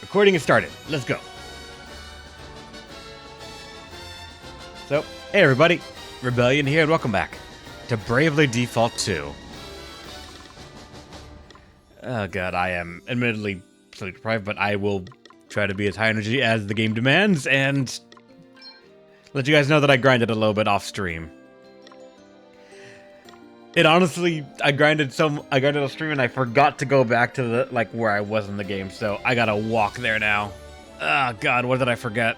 Recording is started. Let's go. So, hey everybody, Rebellion here, and welcome back to Bravely Default 2. Oh god, I am admittedly sleep deprived, but I will try to be as high energy as the game demands, and let you guys know that I grinded a little bit off stream. It honestly, I grinded off stream and I forgot to go back to the, where I was in the game, so I gotta walk there now. Oh god, what did I forget?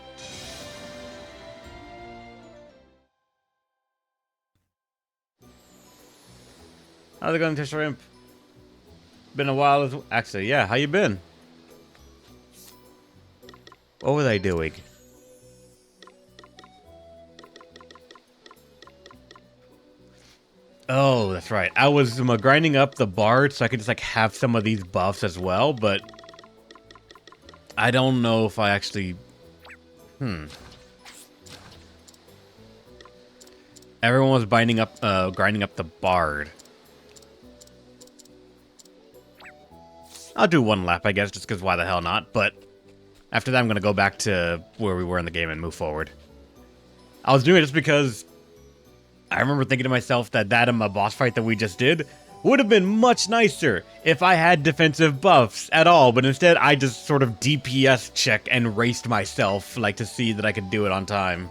How's it going, Tisha Imp? Been a while as well. Actually, yeah, how you been? What was I doing? Oh, that's right. I was grinding up the bard so I could just have some of these buffs as well, but I don't know if I actually... Everyone was grinding up the bard. I'll do one lap, I guess, just because why the hell not, but after that I'm going to go back to where we were in the game and move forward. I was doing it just because I remember thinking to myself that and my boss fight that we just did would have been much nicer if I had defensive buffs at all, but instead I just sort of DPS check and raced myself, to see that I could do it on time.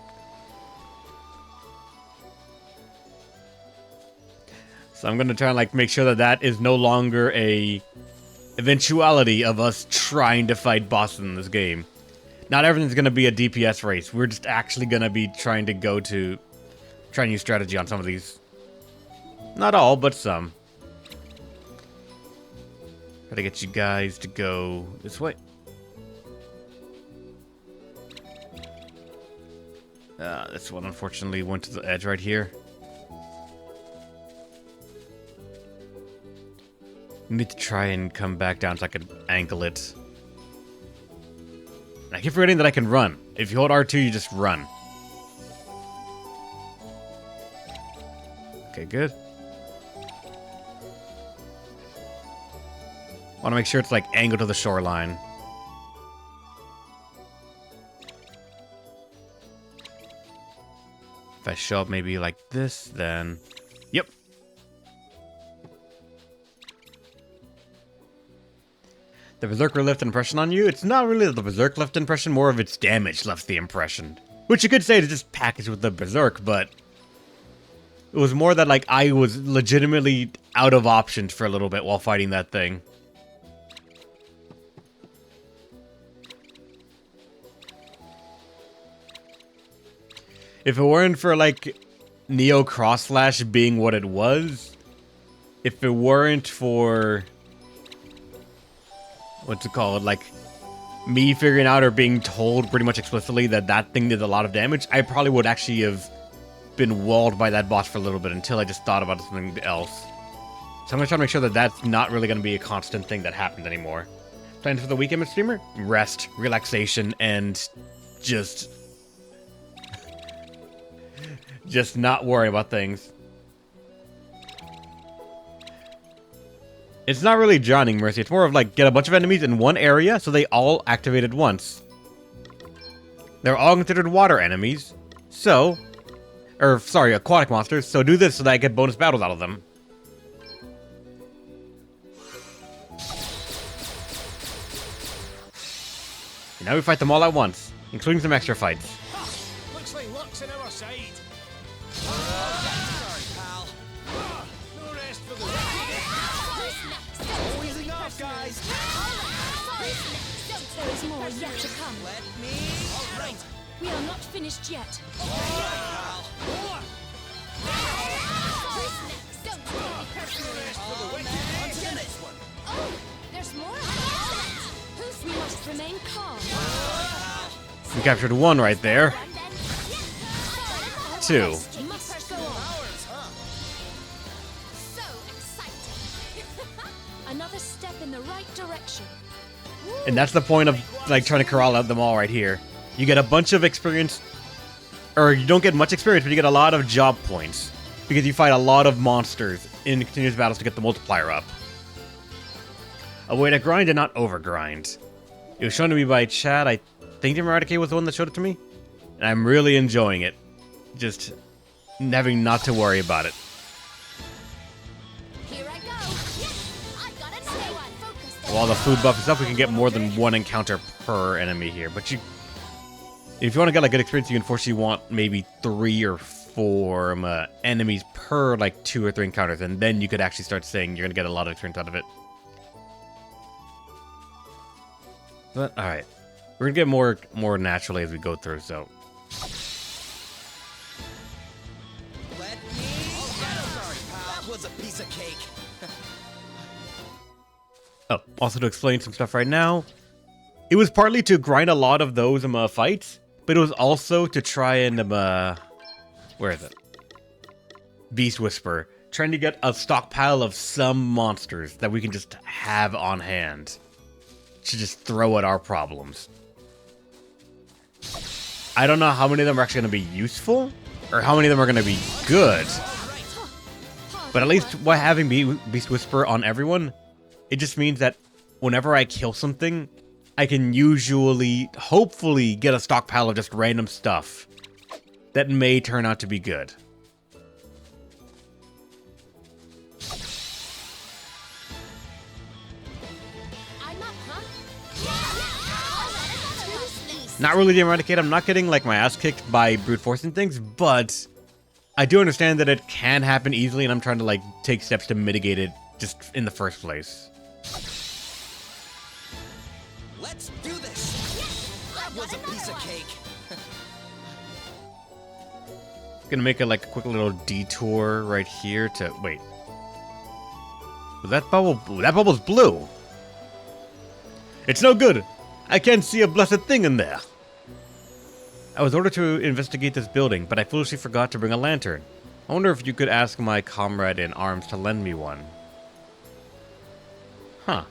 So I'm gonna try and make sure that is no longer a eventuality of us trying to fight bosses in this game. Not everything's gonna be a DPS race. We're just actually gonna be trying to try and use strategy on some of these. Not all, but some. Try to get you guys to go this way. This one unfortunately went to the edge right here. Need to try and come back down so I can ankle it. And I keep forgetting that I can run. If you hold R2, you just run. Okay, good. Want to make sure it's angled to the shoreline. If I show up maybe like this, then... Yep. The berserker left an impression on you? It's not really the berserk left impression, more of its damage left the impression. Which you could say to just package with the berserk, but... It was more that, I was legitimately out of options for a little bit while fighting that thing. If it weren't for, Neo Cross Slash being what it was, if it weren't for... What's it called? Me figuring out or being told pretty much explicitly that thing did a lot of damage, I probably would actually have been walled by that boss for a little bit until I just thought about something else. So I'm going to try to make sure that that's not really going to be a constant thing that happens anymore. Plans for the weekend, Mr. Streamer? Rest, relaxation, and just not worry about things. It's not really drowning, Mercy. It's more of get a bunch of enemies in one area so they all activate at once. They're all considered water enemies, so... aquatic monsters, so do this so that I get bonus battles out of them. And now we fight them all at once, including some extra fights. Looks like luck's on our side. Pal. No rest for the always enough, guys. There is more yet to come. Let me. All right. We are not finished yet. All right, pal. On to the next one. Oh, there's more. We must remain calm. We captured one right there. Two. Must go on. Hours, huh? So exciting. Another step in the right direction. And that's the point of trying to corral out them all right here. You get a bunch of experience, or you don't get much experience, but you get a lot of job points because you fight a lot of monsters in continuous battles to get the multiplier up. A way to grind and not overgrind. It was shown to me by Chad. I think Eradicate was the one that showed it to me. And I'm really enjoying it. Just having not to worry about it. Here I go. Yes, I got another one. Focus. While the food buff is up, we can get more than one encounter per enemy here. But if you want to get like good experience, you unfortunately want maybe 3 or 4 enemies per like 2 or 3 encounters, and then you could actually start saying you're gonna get a lot of experience out of it. But all right, we're gonna get more naturally as we go through. So Let me. Sorry, pal. That was a piece of cake. oh, also to explain some stuff right now, it was partly to grind a lot of those fights, but it was also to try and where is it? Beast Whisper, trying to get a stockpile of some monsters that we can just have on hand to just throw at our problems. I don't know how many of them are actually going to be useful, or how many of them are going to be good, but at least by having Beast Whisper on everyone, it just means that whenever I kill something, I can usually, hopefully, get a stockpile of just random stuff that may turn out to be good. I'm up, huh? Not really the Eradicate. I'm not getting like my ass kicked by brute forcing things, but I do understand that it can happen easily, and I'm trying to like take steps to mitigate it just in the first place. Let's do this. That was a piece of cake. Gonna make a like a quick little detour right here to wait. Was that bubble? That bubble's blue. It's no good. I can't see a blessed thing in there. I was ordered to investigate this building, but I foolishly forgot to bring a lantern. I wonder if you could ask my comrade in arms to lend me one. Huh.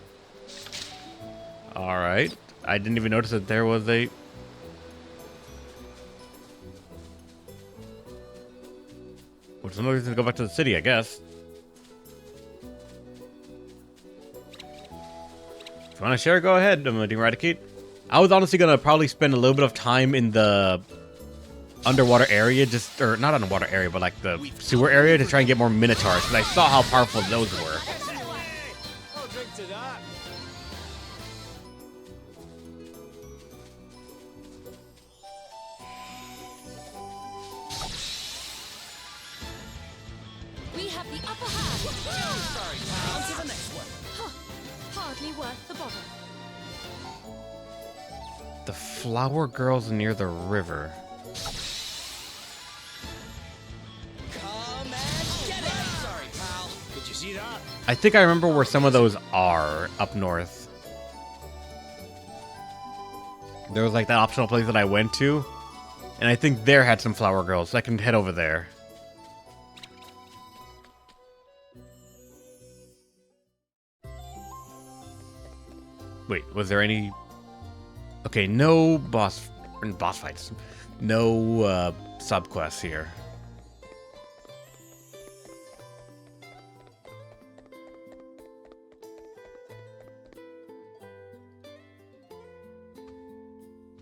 Alright. I didn't even notice that there was a... Which is another reason to go back to the city, I guess. If you want to share, go ahead, Eradicate. I was honestly going to probably spend a little bit of time in the underwater area, or not underwater area, but like the sewer area to try and get more Minotaurs, but I saw how powerful those were. I'll drink to that. We have the upper hand. Sorry, pal. On to the next one. Huh. Hardly worth the bother. The flower girls near the river. Come and get it. Sorry, pal. Did you see that? I think I remember where some of those are up north. There was like that optional place that I went to, and I think there had some flower girls, so I can head over there. Wait, was there any... Okay, no boss fights. No subquests here.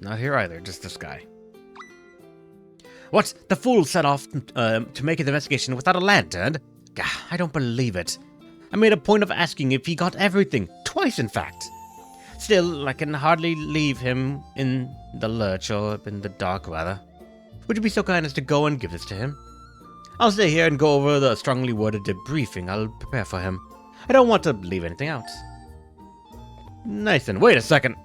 Not here either, just this guy. What? The fool set off to make an investigation without a lantern? Gah, I don't believe it. I made a point of asking if he got everything. Twice, in fact. Still, I can hardly leave him in the lurch, or in the dark, rather. Would you be so kind as to go and give this to him? I'll stay here and go over the strongly worded debriefing I'll prepare for him. I don't want to leave anything out. Nathan, wait a second.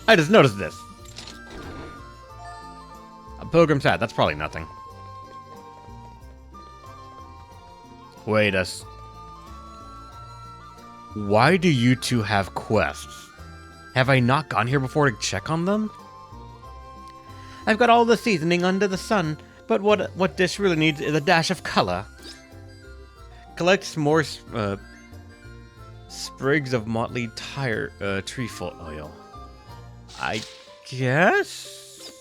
I just noticed this. A pilgrim's hat, that's probably nothing. Wait a s... Why do you two have quests? Have I not gone here before to check on them? I've got all the seasoning under the sun, but what dish really needs is a dash of color. Collect more sprigs of motley trefoil oil. I guess?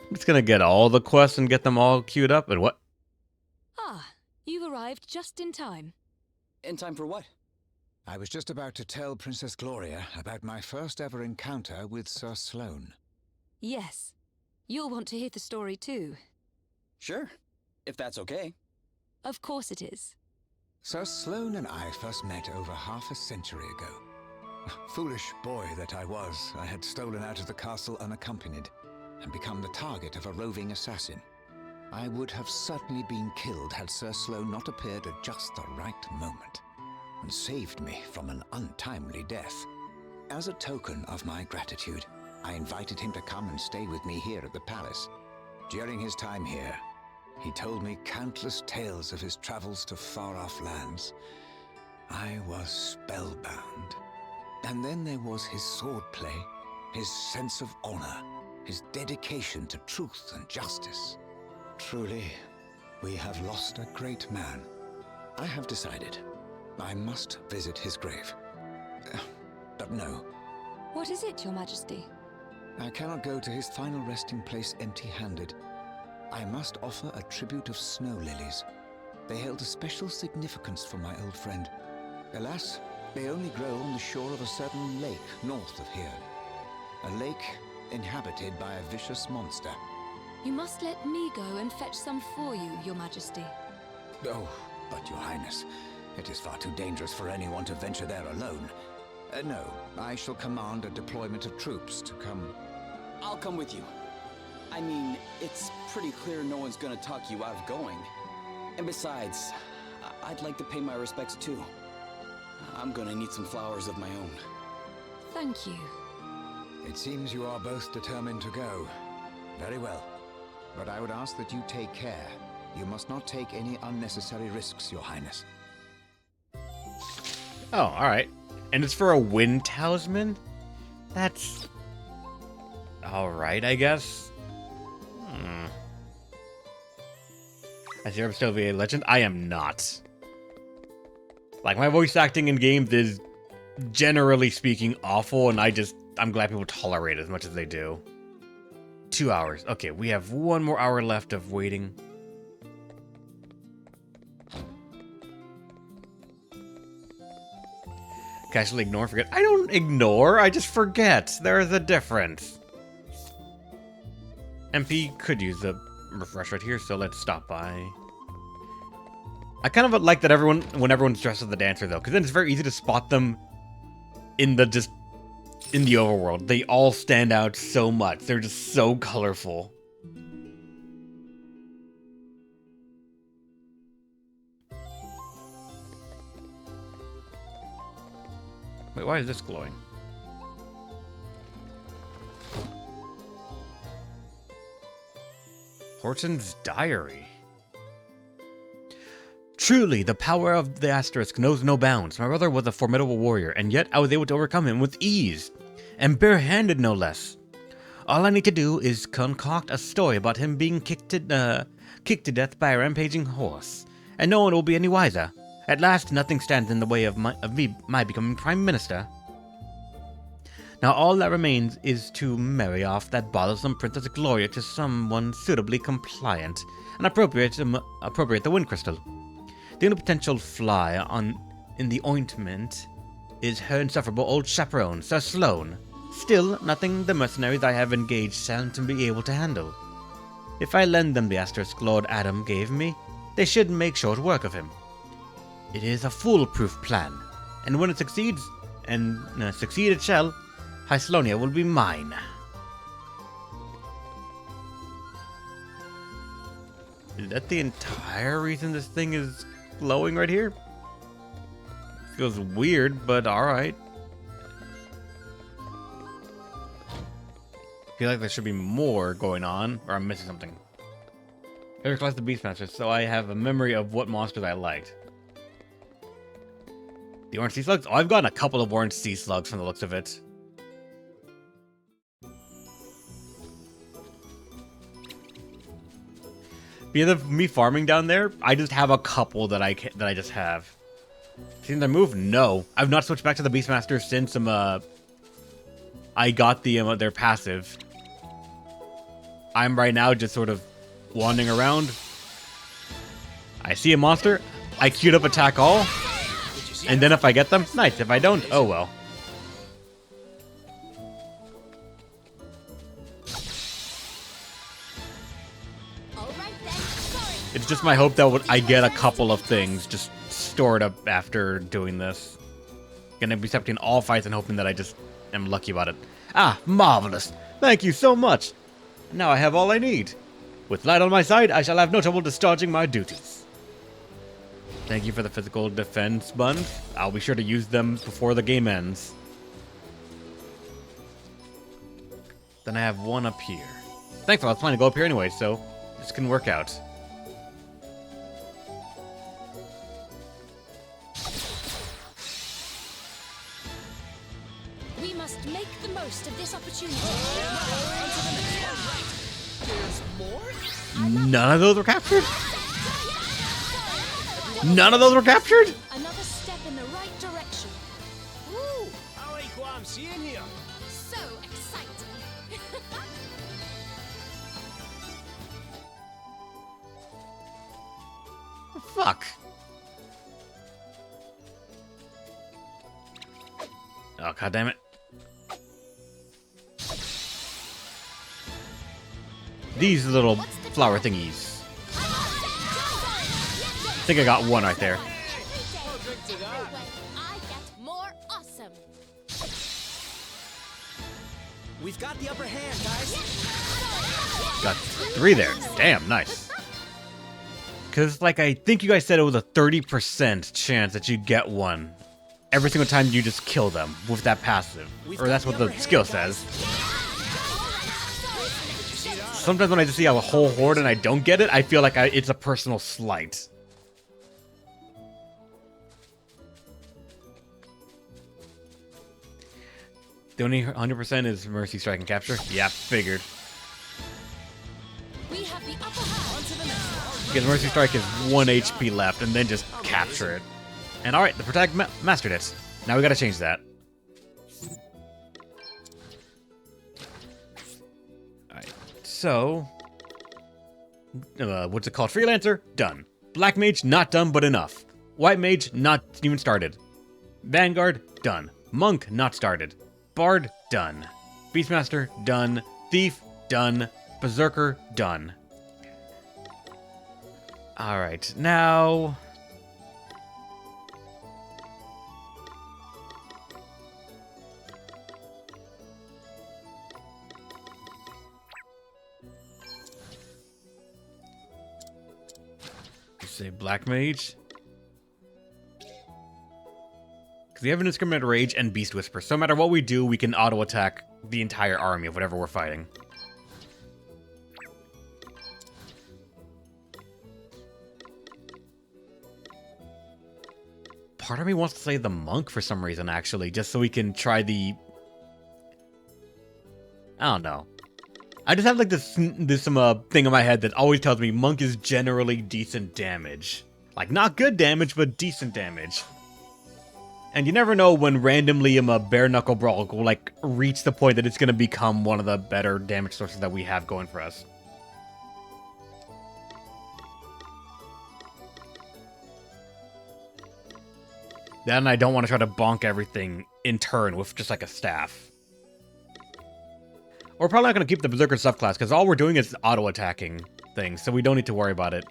I'm just gonna get all the quests and get them all queued up, and what? Ah, you've arrived just in time. In time for what? I was just about to tell Princess Gloria about my first ever encounter with Sir Sloane. Yes. You'll want to hear the story too. Sure, if that's okay. Of course it is. Sir Sloane and I first met over half a century ago. Foolish boy that I was, I had stolen out of the castle unaccompanied and become the target of a roving assassin. I would have certainly been killed had Sir Sloane not appeared at just the right moment and saved me from an untimely death. As a token of my gratitude, I invited him to come and stay with me here at the palace. During his time here, he told me countless tales of his travels to far-off lands. I was spellbound. And then there was his swordplay, his sense of honor, his dedication to truth and justice. Truly, we have lost a great man. I have decided I must visit his grave. But no, What is it, Your Majesty? I cannot go to his final resting place empty-handed. I must offer a tribute of snow lilies. They held a special significance for my old friend. Alas, they only grow on the shore of a certain lake north of here. A lake inhabited by a vicious monster. You must let me go and fetch some for you, Your Majesty. Oh, but Your Highness, it is far too dangerous for anyone to venture there alone. No, I shall command a deployment of troops to come. I'll come with you. I mean, it's pretty clear no one's gonna talk you out of going. And besides, I'd like to pay my respects too. I'm gonna need some flowers of my own. Thank you. It seems you are both determined to go. Very well. But I would ask that you take care. You must not take any unnecessary risks, Your Highness. Oh, alright. And it's for a wind talisman? That's... alright, I guess? I see I'm still a legend. I am not. Like, my voice acting in games is, generally speaking, awful, and I'm glad people tolerate it as much as they do. 2 hours. Okay, we have 1 more hour left of waiting. Casually ignore, forget. I don't ignore, I just forget. There is a difference. MP could use a refresh right here, so let's stop by. I kind of like that when everyone's dressed as the dancer, though, because then it's very easy to spot them in the overworld. They all stand out so much. They're just so colorful. Wait, why is this glowing? Horton's diary. Truly, the power of the asterisk knows no bounds. My brother was a formidable warrior, and yet I was able to overcome him with ease. And barehanded, no less. All I need to do is concoct a story about him being kicked to death by a rampaging horse, and no one will be any wiser. At last, nothing stands in the way of my becoming Prime Minister. Now all that remains is to marry off that bothersome Princess Gloria to someone suitably compliant, and appropriate the wind crystal. The only potential fly in the ointment is her insufferable old chaperone, Sir Sloane. Still, nothing the mercenaries I have engaged sound to be able to handle. If I lend them the asterisk Lord Adam gave me, they should make short work of him. It is a foolproof plan, and when it succeeds, and succeed it shall, Hycelonia will be mine. Is that the entire reason this thing is glowing right here? Feels weird, but alright. I feel like there should be more going on, or I'm missing something. I class the Beastmaster, so I have a memory of what monsters I liked. The orange sea slugs? Oh, I've gotten a couple of orange sea slugs from the looks of it. Because of me farming down there, I just have a couple that I just have. Seen their move? No. I've not switched back to the Beastmaster since I got their passive. I'm right now just sort of wandering around. I see a monster. I queued up attack all. And then if I get them, nice. If I don't, oh well. Alright then, sorry. It's just my hope that I get a couple of things just stored up after doing this. Gonna be accepting all fights and hoping that I just am lucky about it. Ah, marvelous. Thank you so much. Now I have all I need. With light on my side, I shall have no trouble discharging my duties. Thank you for the physical defense buns. I'll be sure to use them before the game ends. Then I have one up here. Thankfully, I was planning to go up here anyway, so this can work out. We must make the most of this opportunity. None of those were captured? None of those were captured? Another step in the right direction. Woo! I like what I'm seeing here. So exciting. Fuck. Oh, god damn it. These little flower thingies. I think I got one right there. I get more awesome. We've got the upper hand, guys. Got 3 there. Damn, nice. Because, like, I think you guys said it was a 30% chance that you'd get one every single time you just kill them with that passive. Or that's what the skill says. Sometimes when I just see a whole horde and I don't get it, I feel like it's a personal slight. The only 100% is Mercy Strike and Capture? Yeah, figured. We have the upper hand. Because Mercy Strike is 1 HP left, and then just capture it. And alright, the Protect mastered it. Now we gotta change that. Alright, so... what's it called? Freelancer? Done. Black Mage? Not done, but enough. White Mage? Not even started. Vanguard? Done. Monk? Not started. Bard? Done. Beastmaster? Done. Thief? Done. Berserker? Done. Alright, now... say Black Mage. Because we have an Indiscriminate Rage and Beast Whisper, so no matter what we do, we can auto-attack the entire army of whatever we're fighting. Part of me wants to say the Monk for some reason, actually, just so we can try the... I don't know. I just have like this thing in my head that always tells me Monk is generally decent damage. Like, not good damage, but decent damage. And you never know when randomly a Bare Knuckle Brawl will, like, reach the point that it's going to become one of the better damage sources that we have going for us. Then I don't want to try to bonk everything in turn with just like a staff. We're probably not going to keep the Berserker subclass, because all we're doing is auto-attacking things, so we don't need to worry about it.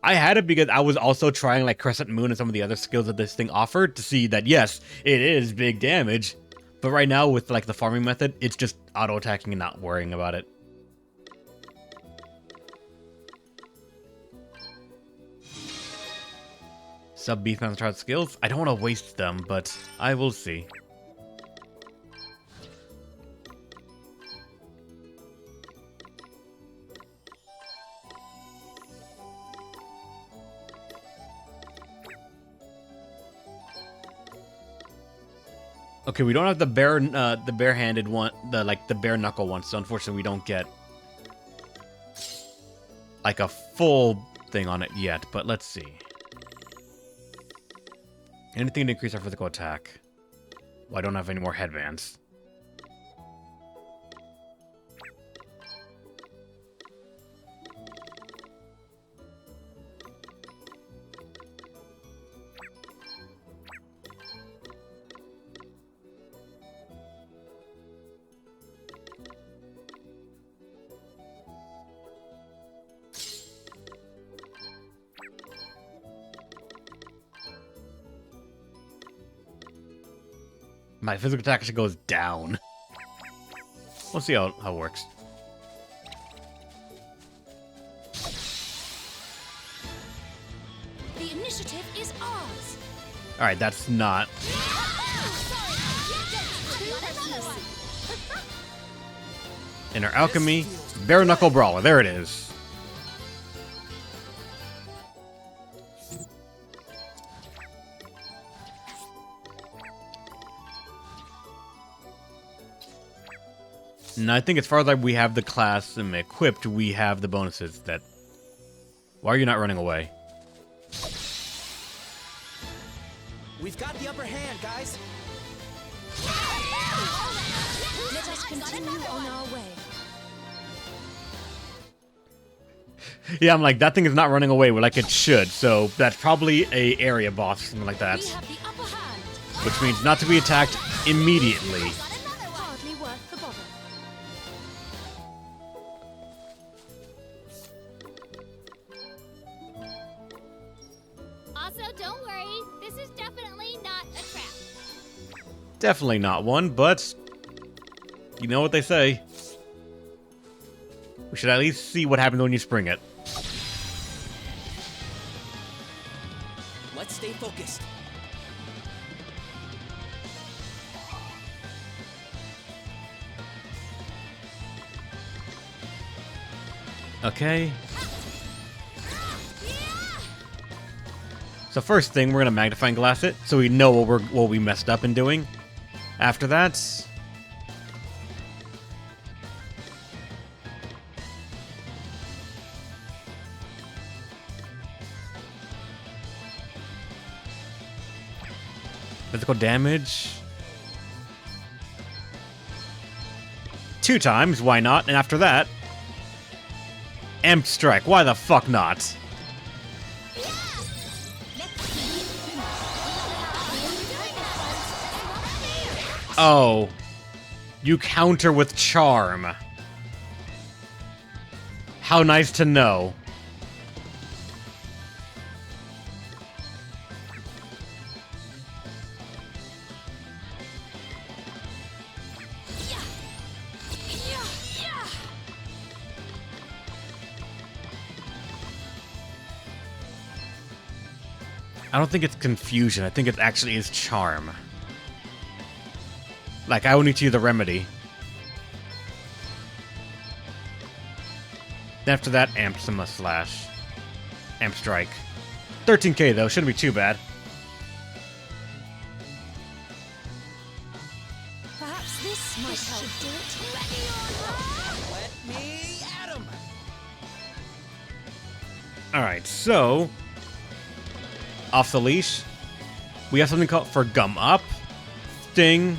I had it because I was also trying like Crescent Moon and some of the other skills that this thing offered to see that, yes, it is big damage. But right now, with like the farming method, it's just auto-attacking and not worrying about it. Sub-Beast Master skills? I don't want to waste them, but I will see. Okay, we don't have the bare-handed one, the bare knuckle one, so unfortunately we don't get like a full thing on it yet, but let's see. Anything to increase our physical attack. Well, I don't have any more headbands. My physical attack actually goes down. We'll see how it works. The initiative is ours. Alright, that's not... Inner Alchemy, Bare Knuckle Brawler. There it is. And I think as far as we have the class equipped, we have the bonuses that... Why are you not running away? We've got the upper hand, guys. Let us continue on our way. Yeah, I'm like, that thing is not running away like it should, so that's probably a area boss or something like that. We have the upper hand. Which means not to be attacked immediately. Hardly worth the bother. Also, don't worry, this is definitely not a trap. Definitely not one, but... You know what they say. We should at least see what happens when you spring it. Let's stay focused. Okay. So first thing, we're gonna magnifying glass it, so we know what we messed up in doing. After that... Physical damage. 2 times, why not? And after that... Amp Strike, why the fuck not? Oh. You counter with Charm. How nice to know. I don't think it's confusion. I think it actually is charm. Like, I will need to use the remedy. Then after that, Ampsima Slash. Amp Strike. 13k though, shouldn't be too bad. Perhaps this might help do it. Let me at him. Alright, so... Off the leash. We have something called for Gum Up. Sting.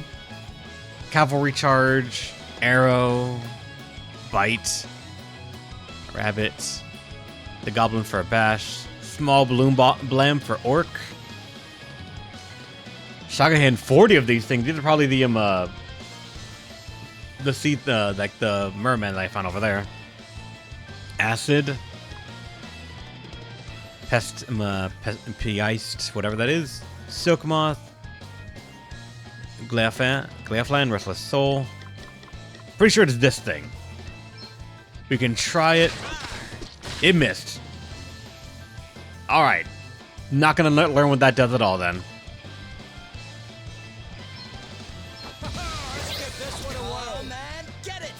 Cavalry Charge. Arrow. Bite. Rabbit. The Goblin for a Bash. Small Balloon Blam for Orc. Shagahan 40 of these things. These are probably the sea, like the merman that I found over there. Acid. Peist, whatever that is. Silk Moth. Gleaflan, Restless Soul. Pretty sure it's this thing. We can try it. It missed. Alright. Not gonna learn what that does at all then. Let's get this one a while, man. Get it.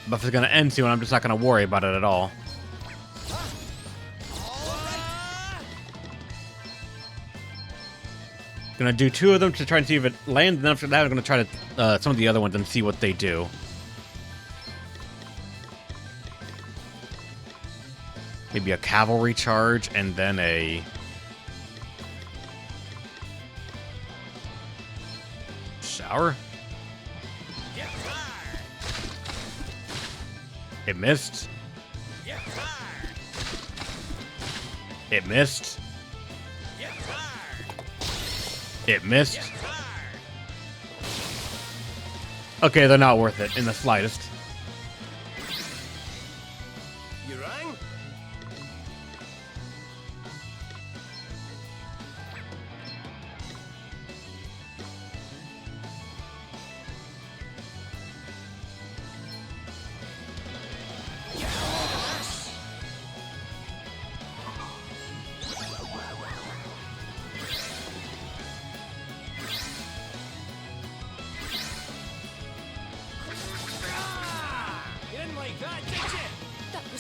But if it's gonna end soon, I'm just not gonna worry about it at all. Gonna do 2 of them to try and see if it lands, and then after that I'm gonna try to some of the other ones and see what they do. Maybe a cavalry charge and then a shower. It missed. It missed. It missed. Okay, they're not worth it in the slightest. You rang?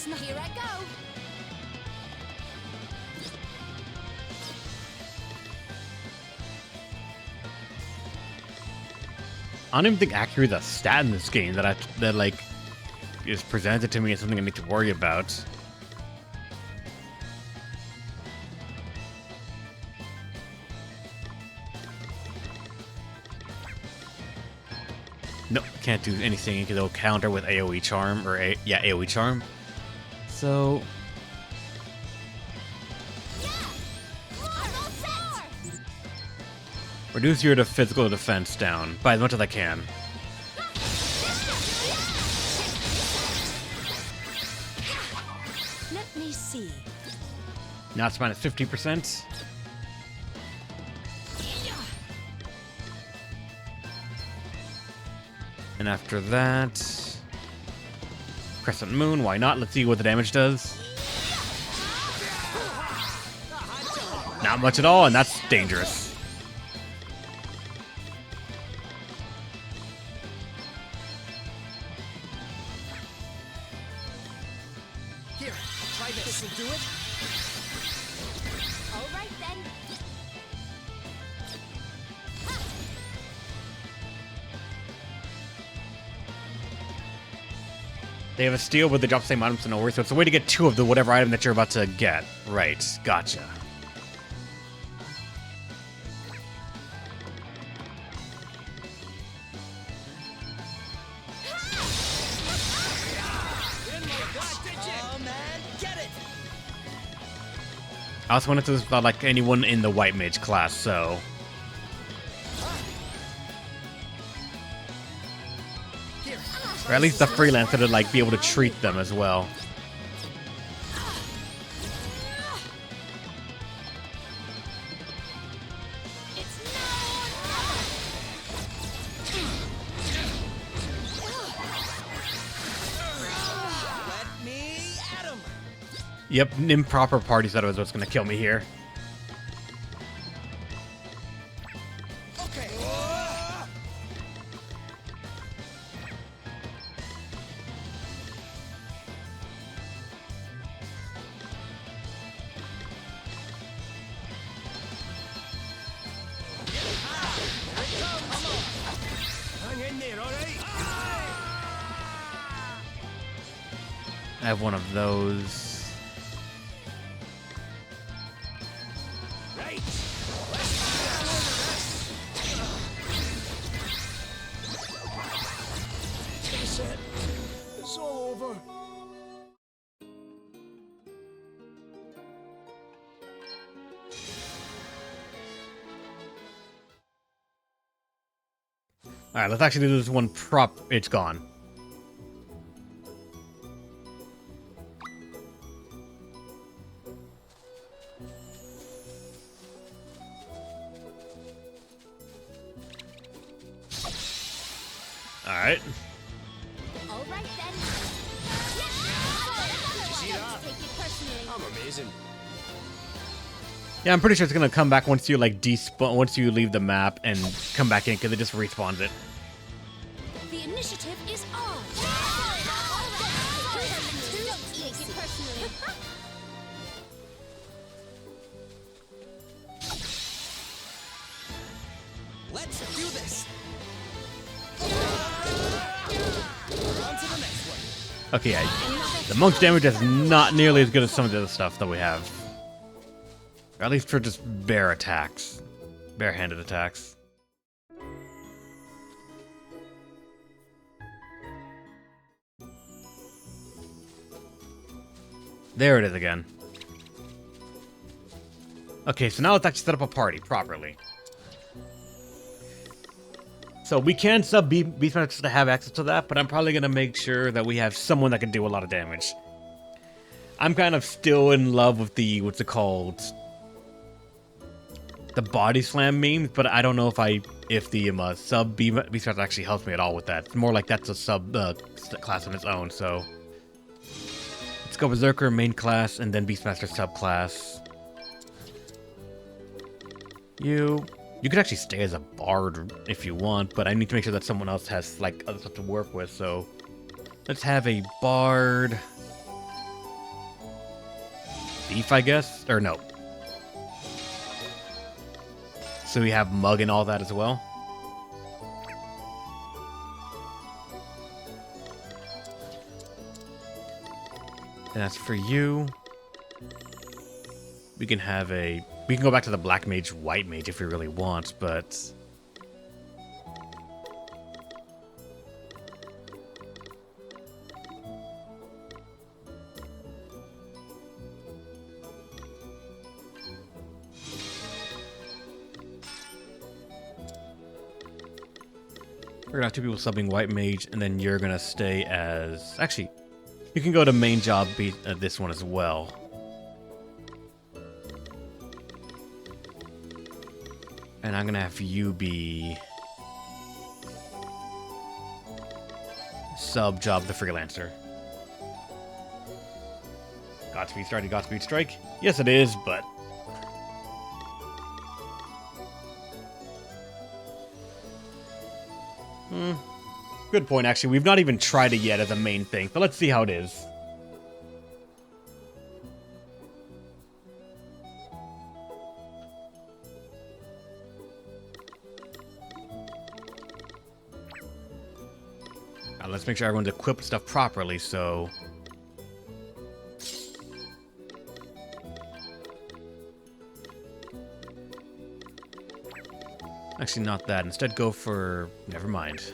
There's no. Here I go. I don't even think accuracy is a stat in this game that like is presented to me as something I need to worry about. Nope, can't do anything because it'll counter with AoE charm or AoE charm. So reduce your physical defense down by as much as I can. Let me see. Now it's minus 50%. And after that, Crescent Moon, why not? Let's see what the damage does. Not much at all, and that's dangerous. Here, try this. This'll do it. All right then. They have a steal, but they drop the same items to nowhere, so it's a way to get 2 of the whatever item that you're about to get. Right, gotcha. Oh man, get it! I also wanted to without like anyone in the white mage class, so Here, or at least the freelancer to like be able to treat them as well. It's let me at him. Yep, improper party setup is what's gonna kill me here. Okay. Hang in there, all right? I have one of those. Right. That's it. It's all over. Alright, let's actually do this one prop. It's gone. Alright. all right then. Did you see that? Take it personally. I'm amazing. Yeah, I'm pretty sure it's gonna come back once you like once you leave the map and come back in because it just respawns it. The initiative is on. Don't take it personally. Let's do this. On to the next one. Okay, yeah, the monk's damage is not nearly as good as some of the other stuff that we have. Or at least for just bare attacks. Bare-handed attacks. There it is again. Okay, so now let's actually set up a party properly. So we can sub Beastmasters to have access to that, but I'm probably going to make sure that we have someone that can do a lot of damage. I'm kind of still in love with the, what's it called? The body slam memes, but I don't know if the sub Beastmaster actually helps me at all with that. It's more like that's a sub class on its own, so. Let's go Berserker main class and then Beastmaster subclass. You could actually stay as a bard if you want, but I need to make sure that someone else has like other stuff to work with, so let's have a bard. thief, I guess? Or no. So we have mug and all that as well. And as for you, we can have a... We can go back to the black mage, white mage if we really want, but... We're gonna have 2 people subbing white mage, and then you're gonna stay as... Actually, you can go to main job, beat this one as well. And I'm gonna have you be... Sub job the freelancer. Godspeed strike, Godspeed strike. Yes, it is, but... Good point, actually. We've not even tried it yet as a main thing, but let's see how it is. Now, let's make sure everyone's equipped stuff properly, so... Actually, not that. Instead, go for... Never mind.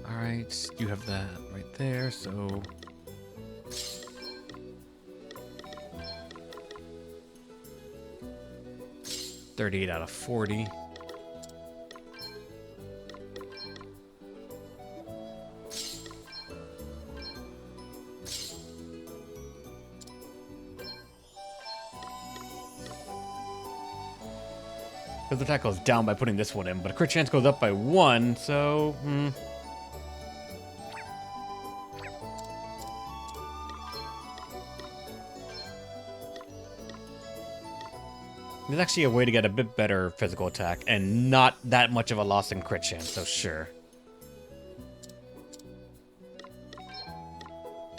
Alright, you have that right there, so... $38 out of 40. Because the attack goes down by putting this one in, but a crit chance goes up by 1, so... There's actually a way to get a bit better physical attack, and not that much of a loss in crit chance, so sure.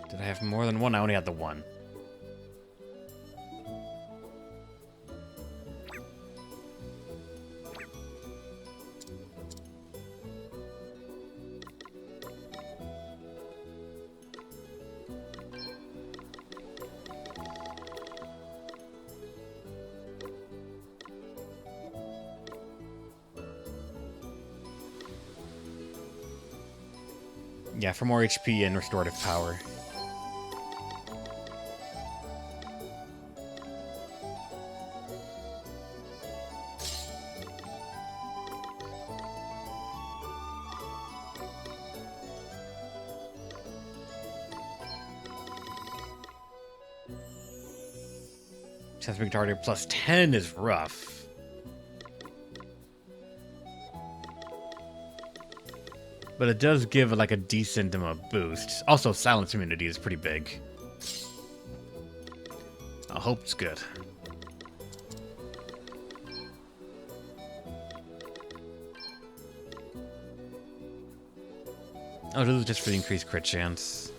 Did I have more than one? I only had the one. Yeah, for more HP and restorative power. Chance to be targeted plus 10 is rough. But it does give like a decent boost. Also, silence immunity is pretty big. I hope it's good. Oh, this is just for the increased crit chance.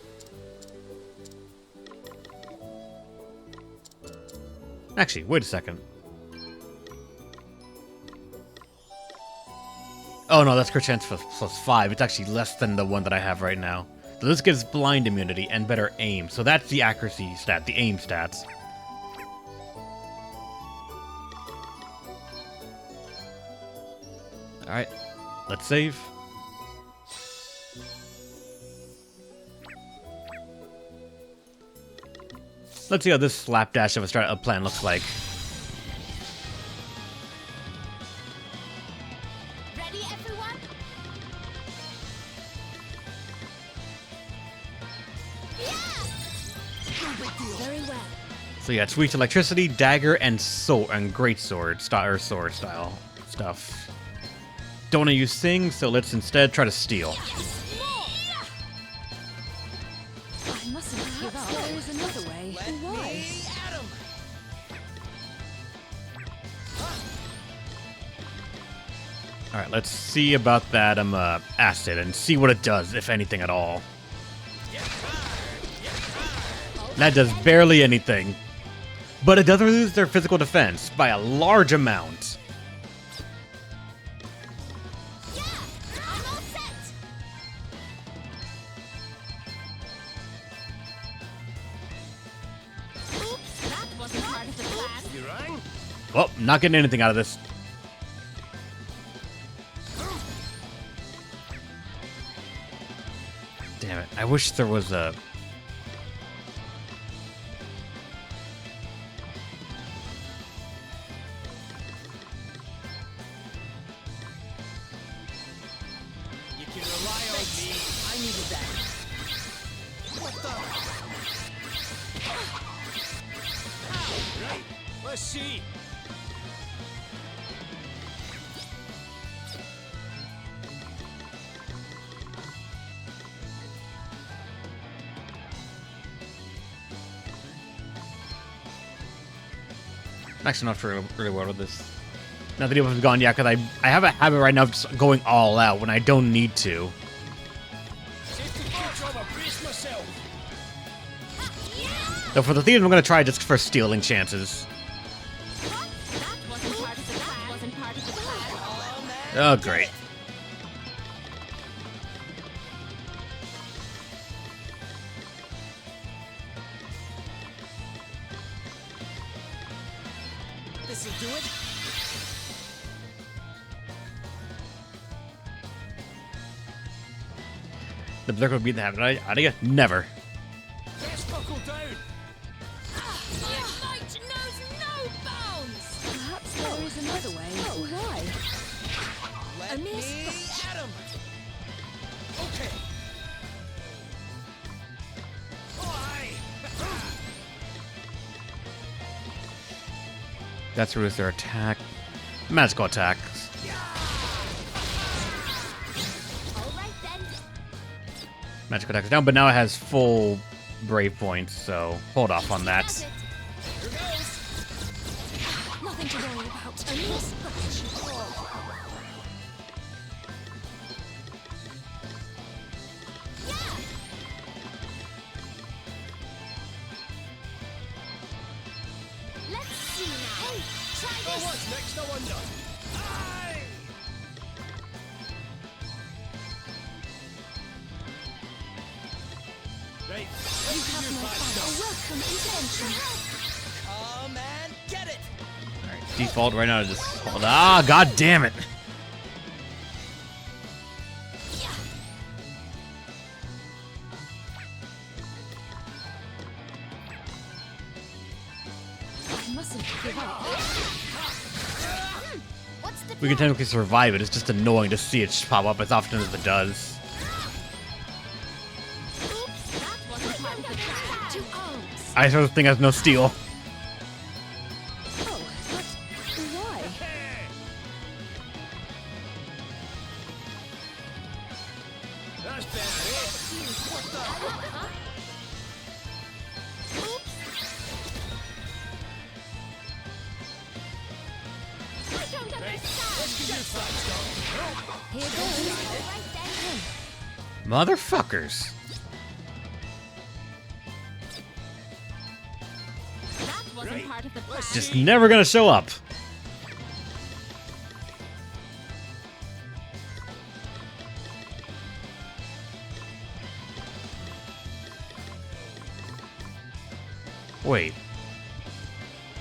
Actually, wait a second. Oh no, that's crit chance for plus 5. It's actually less than the one that I have right now. So this gives blind immunity and better aim. So that's the accuracy stat, the aim stats. Alright, let's save. Let's see how this slapdash of a startup plan looks like. Ready, everyone? Very well. So yeah, it's weak to electricity, dagger, and great sword style or sword style stuff. Don't want to use things, so let's instead try to steal. I mustn't give up. There is another way. Why? All right, let's see about that acid and see what it does, if anything at all. That does barely anything. But it does reduce their physical defense by a large amount. Yeah, I'm all set. Oops, that wasn't part of the plan. You rang? Well, not getting anything out of this. Damn it. I wish there was a... You can rely on me. I needed that. What the? Right. Let's see. I'm actually not sure really well with this. Now that he was gone, yeah, because I have a habit right now of just going all out when I don't need to. Safety control, I brace myself. So for the thieves, I'm going to try just for stealing chances. That wasn't part of the plan. That wasn't part of the plan. Oh, man. Oh, great. This'll do it. The berserker would beat the habit out of you? Never. Let's buckle down. My might knows no bounds. Perhaps there is another way. Oh, why? Let A mere me scratch. at him. Okay. Why? That's reduce their attack. Magical attacks. All right then. Magical attacks down, but now it has full brave points, so hold off on that. Have it. Here goes. Nothing to worry about. A mere scratch. Let's see now. Hey, try Oh, this. what's next? I wonder. Aye. Right. You have my thanks. A welcome intervention. Come and get it. Default right now is just hold. Ah, god damn it! I mustn't give up. What's the We can plan? technically survive it. It's just annoying to see it pop up as often as it does. Oops, that wasn't part of the plan. To arms. I sort of think has no steel. Oh, but why? That's better, eh? What the? I don't understand. Let's give you facts, dog. Here goes. All right then. Motherfuckers. That wasn't part of the plan. Just never gonna show up. Wait.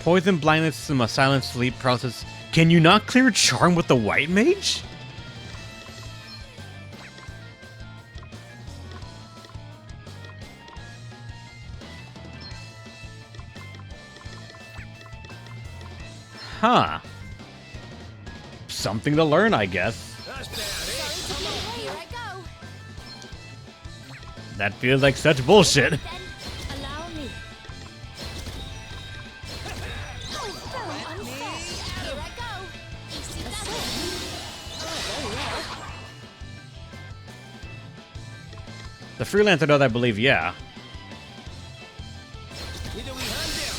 Poison, blindness, and a silent sleep process. Can you not clear charm with the white mage? Huh. Something to learn, I guess. That's bad, Sorry to be here I go. That feels like such bullshit. Then allow me. Oh, very unfair. Here I go. Easy does it. Oh, very well. The freelancer does, I believe, yeah. Either we hunt him.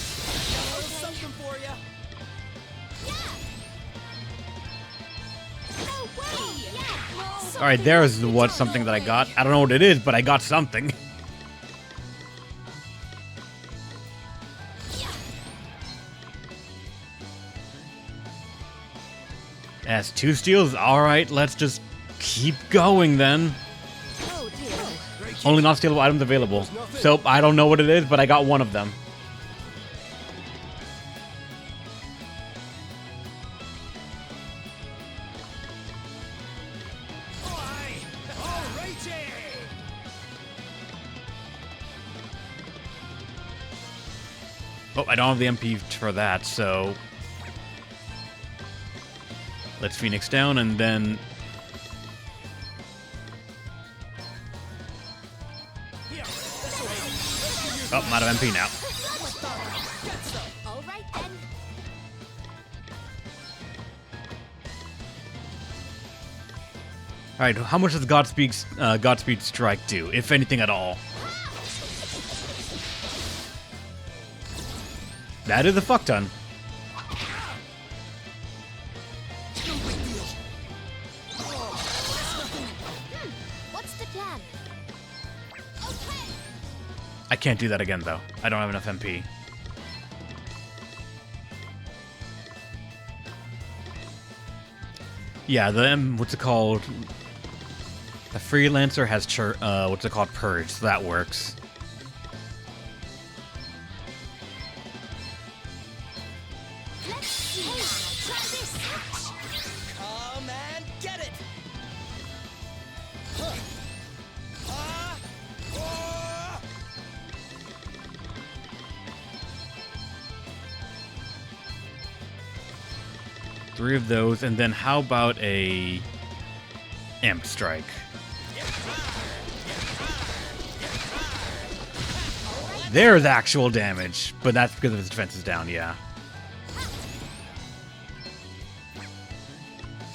Got a little something for ya. No way. Yeah. All right, there's what something that I got. I don't know what it is, but I got something. That's 2 steals. All right, let's just keep going then. Oh dear. Only non-stealable items available. So I don't know what it is, but I got one of them. Oh, I don't have the MP for that, so let's Phoenix down and then oh, I'm out of MP now. All right then. All right, how much does Godspeed Strike do, if anything at all? That is a fuck ton. What's the plan? Okay. I can't do that again though. I don't have enough MP. Yeah, what's it called? The freelancer has what's it called? Purge. So that works. Let's see. Try this. Come and get it. Huh. Ah. Oh. 3 of those, and then how about a Amp Strike? There's actual damage, but that's because of his defense is down, yeah.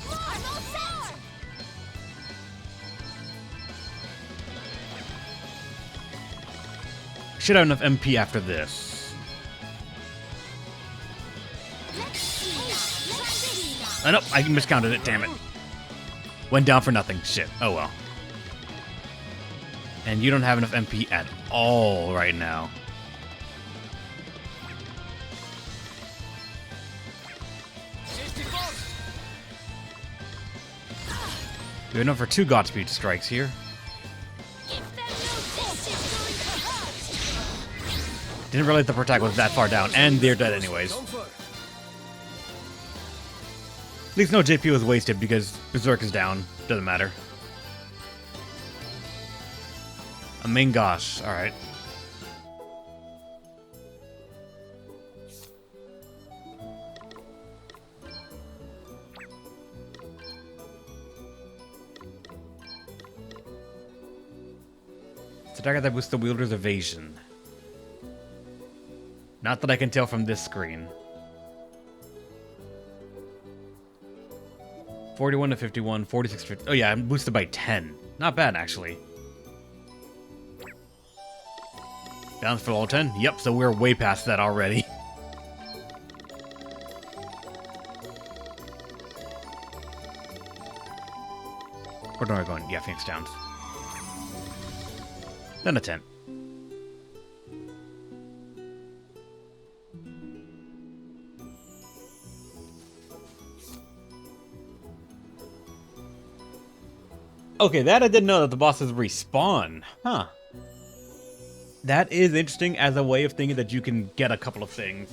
I'm all set. Should have enough MP after this. Let's see. Try this. Oh, nope, I miscounted it, damn it. Went down for nothing, shit, oh well. And you don't have enough MP at all right now. We have enough for 2 Godspeed Strikes here. If they know this is going to hurt. Didn't realize the protect was that far down, and they're dead anyways. At least no JP was wasted because Berserk is down. Doesn't matter. A main gosh, alright. It's a dagger that boosts the wielder's evasion. Not that I can tell from this screen. 41 to 51, 46 to 50. Oh yeah, I'm boosted by 10. Not bad, actually. Balance for all 10? Yep, so we're way past that already. Where am I going? Yeah, Phoenix Downs. Then a 10. Okay, that I didn't know that the bosses respawn. Huh. That is interesting as a way of thinking that you can get a couple of things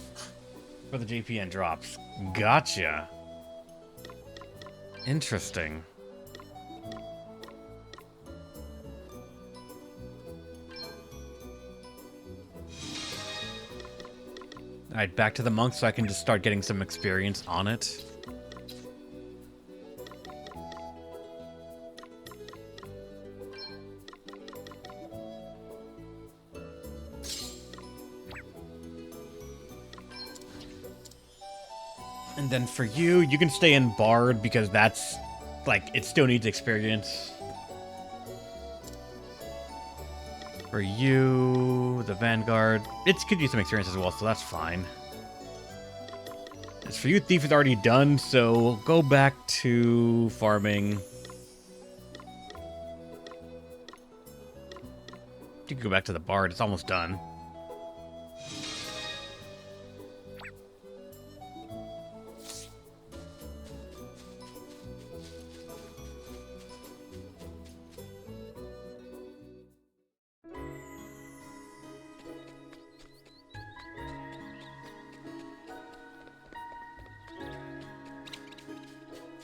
for the JPN drops. Gotcha. Interesting. Alright, back to the monk so I can just start getting some experience on it. And then for you, you can stay in Bard because that's, like, it still needs experience. For you, the Vanguard, it could use some experience as well, so that's fine. As for you, Thief is already done, so go back to farming. You can go back to the Bard, it's almost done.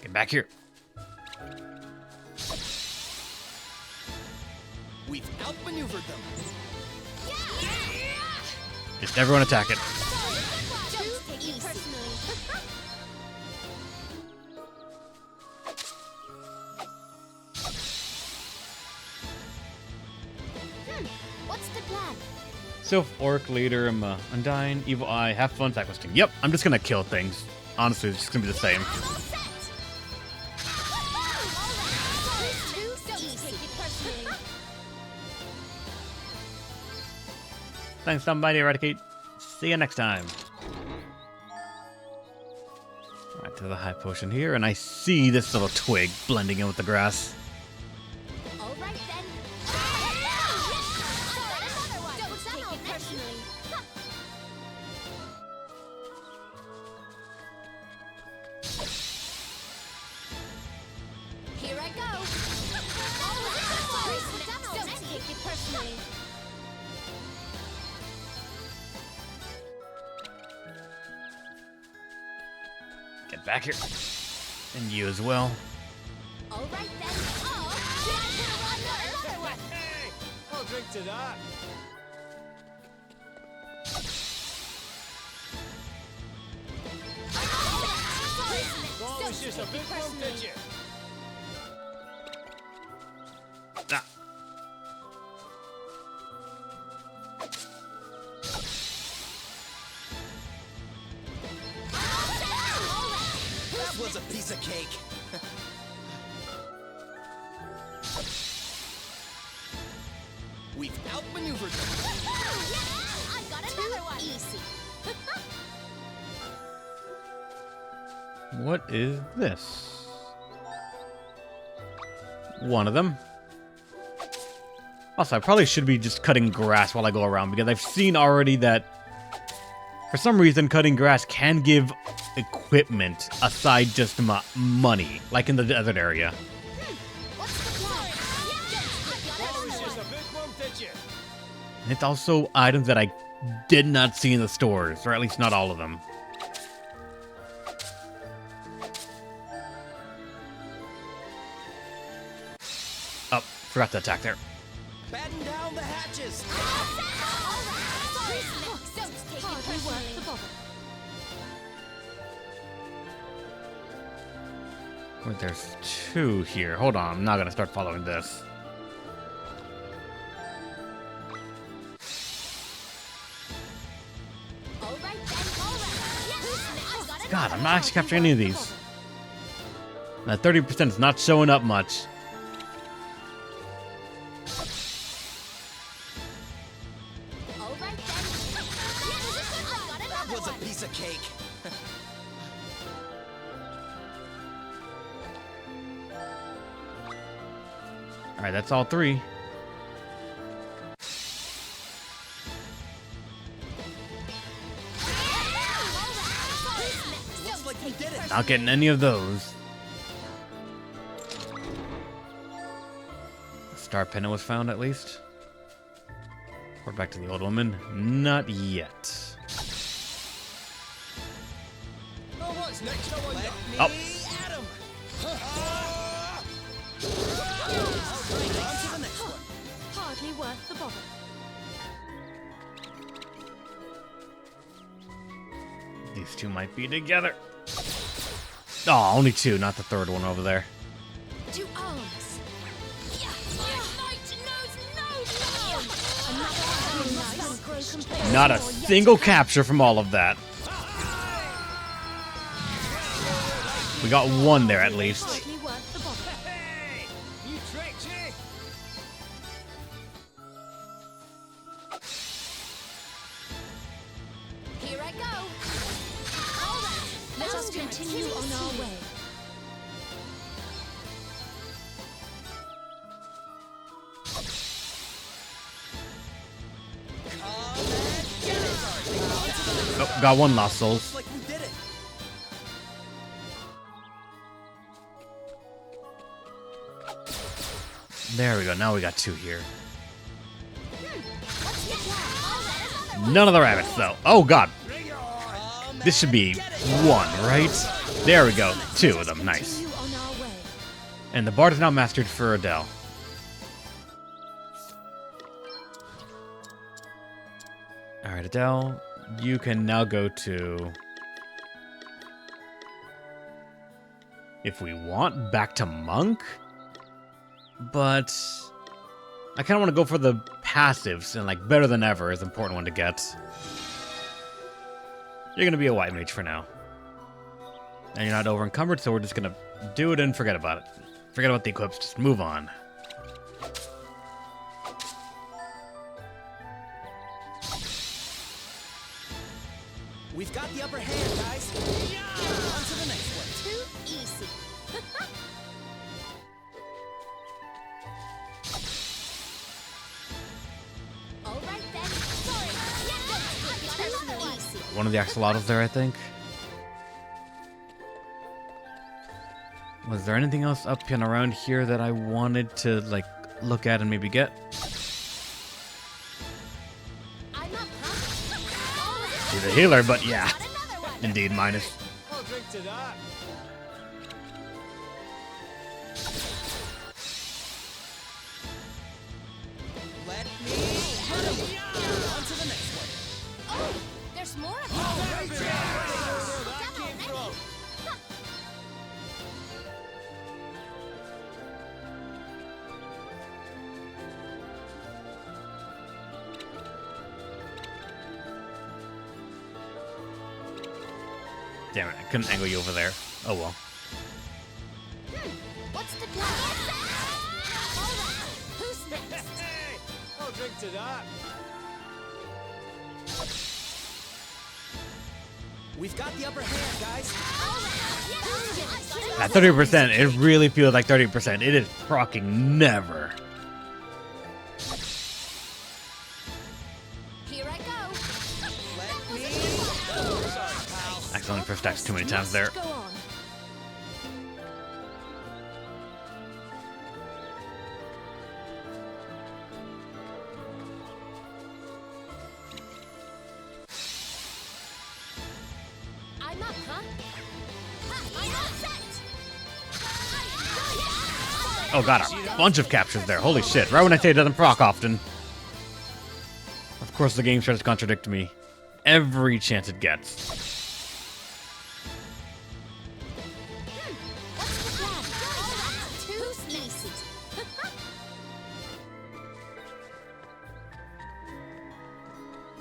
Get back here. We've outmaneuvered them. Just everyone attack it. Don't take it personally. What's the plan? Sylph, Orc, Leader, Undyne, Evil Eye, have fun, attack listing. Yep, I'm just gonna kill things. Honestly, it's just gonna be the same. I'm all set. Don't take it personally. Thanks, somebody, Eradicate. See you next time. Right to the high potion here, and I see this little twig blending in with the grass. All right then. Don't take it personally. Here I go. Don't take it personally. Get back here. And you as well. All right then. Oh, another one. Hey, I'll drink to that. Thought it was just a big bump, did you? Ah. That was a piece of cake. We've outmaneuvered them. I got another one. Easy. What is this? One of them. Also, I probably should be just cutting grass while I go around, because I've seen already that for some reason cutting grass can give equipment aside just money, like in the desert area. What's the plan? Thought it was just a big bump, did you? And it's also items that I did not see in the stores, or at least not all of them. Oh, forgot to attack there. Batten down the hatches. Don't take it personally. Wait, there's two here. Hold on, I'm not gonna start following this. All right then. All right. I got God, I'm not actually capturing any of these. That 30% is not showing up much. All right then. I got That another was a one. piece of cake. Alright, that's all three. Looks like we did it. Not getting any of those. A star pennant was found at least. Report back to the old woman. Not yet. Oh, what's next? I wonder. Oh. At 'em. All right, on to the next one. Hardly worth the bother. These two might be together. Oh, only two, not the third one over there. To arms. Not a single capture from all of that. We got one there at least. Hardly worth the bother. Hey! You tricked me! Here I go. All right, let us continue on our way. Oh, got one lost souls. Like we did it. There we go. Now we got two here. None of the rabbits, though. Oh, God. This should be one, right? There we go. Two of them. Nice. Continue on our way. And the bard is now mastered for Adele. Alright, Adele, you can now go to... If we want, back to Monk? But... I kind of want to go for the passives, and like, better than ever is an important one to get. You're going to be a white mage for now. And you're not over encumbered, so we're just going to do it and forget about it. Forget about the equips, just move on. We've got the upper hand, guys. On to the next one. Too easy. All right then. Sorry. Another one. Easy. One of the axolotls there, I think. Was there anything else up and around here that I wanted to, like, look at and maybe get? I'm up, huh? She's a healer, but yeah. Got another one. Indeed, minus. I'll drink to that. Let me hit him. On to the next one. Oh, there's more of them. Where that came from. Damn it, I couldn't angle you over there. Oh well. What's the plan? All right. Who's next? Hey! I'll drink to that. We've got the upper hand, guys. At 30%, it really feels like 30%. It is proccing never. Here I go. Let me. Sorry, pal. Accidentally pressed X too many times there. Go on. I'm up, huh? I'm all set. Oh god, a bunch of captures there. Holy shit. Right when I say it doesn't proc often. Of course the game tries to contradict me every chance it gets. What's the plan? Too easy.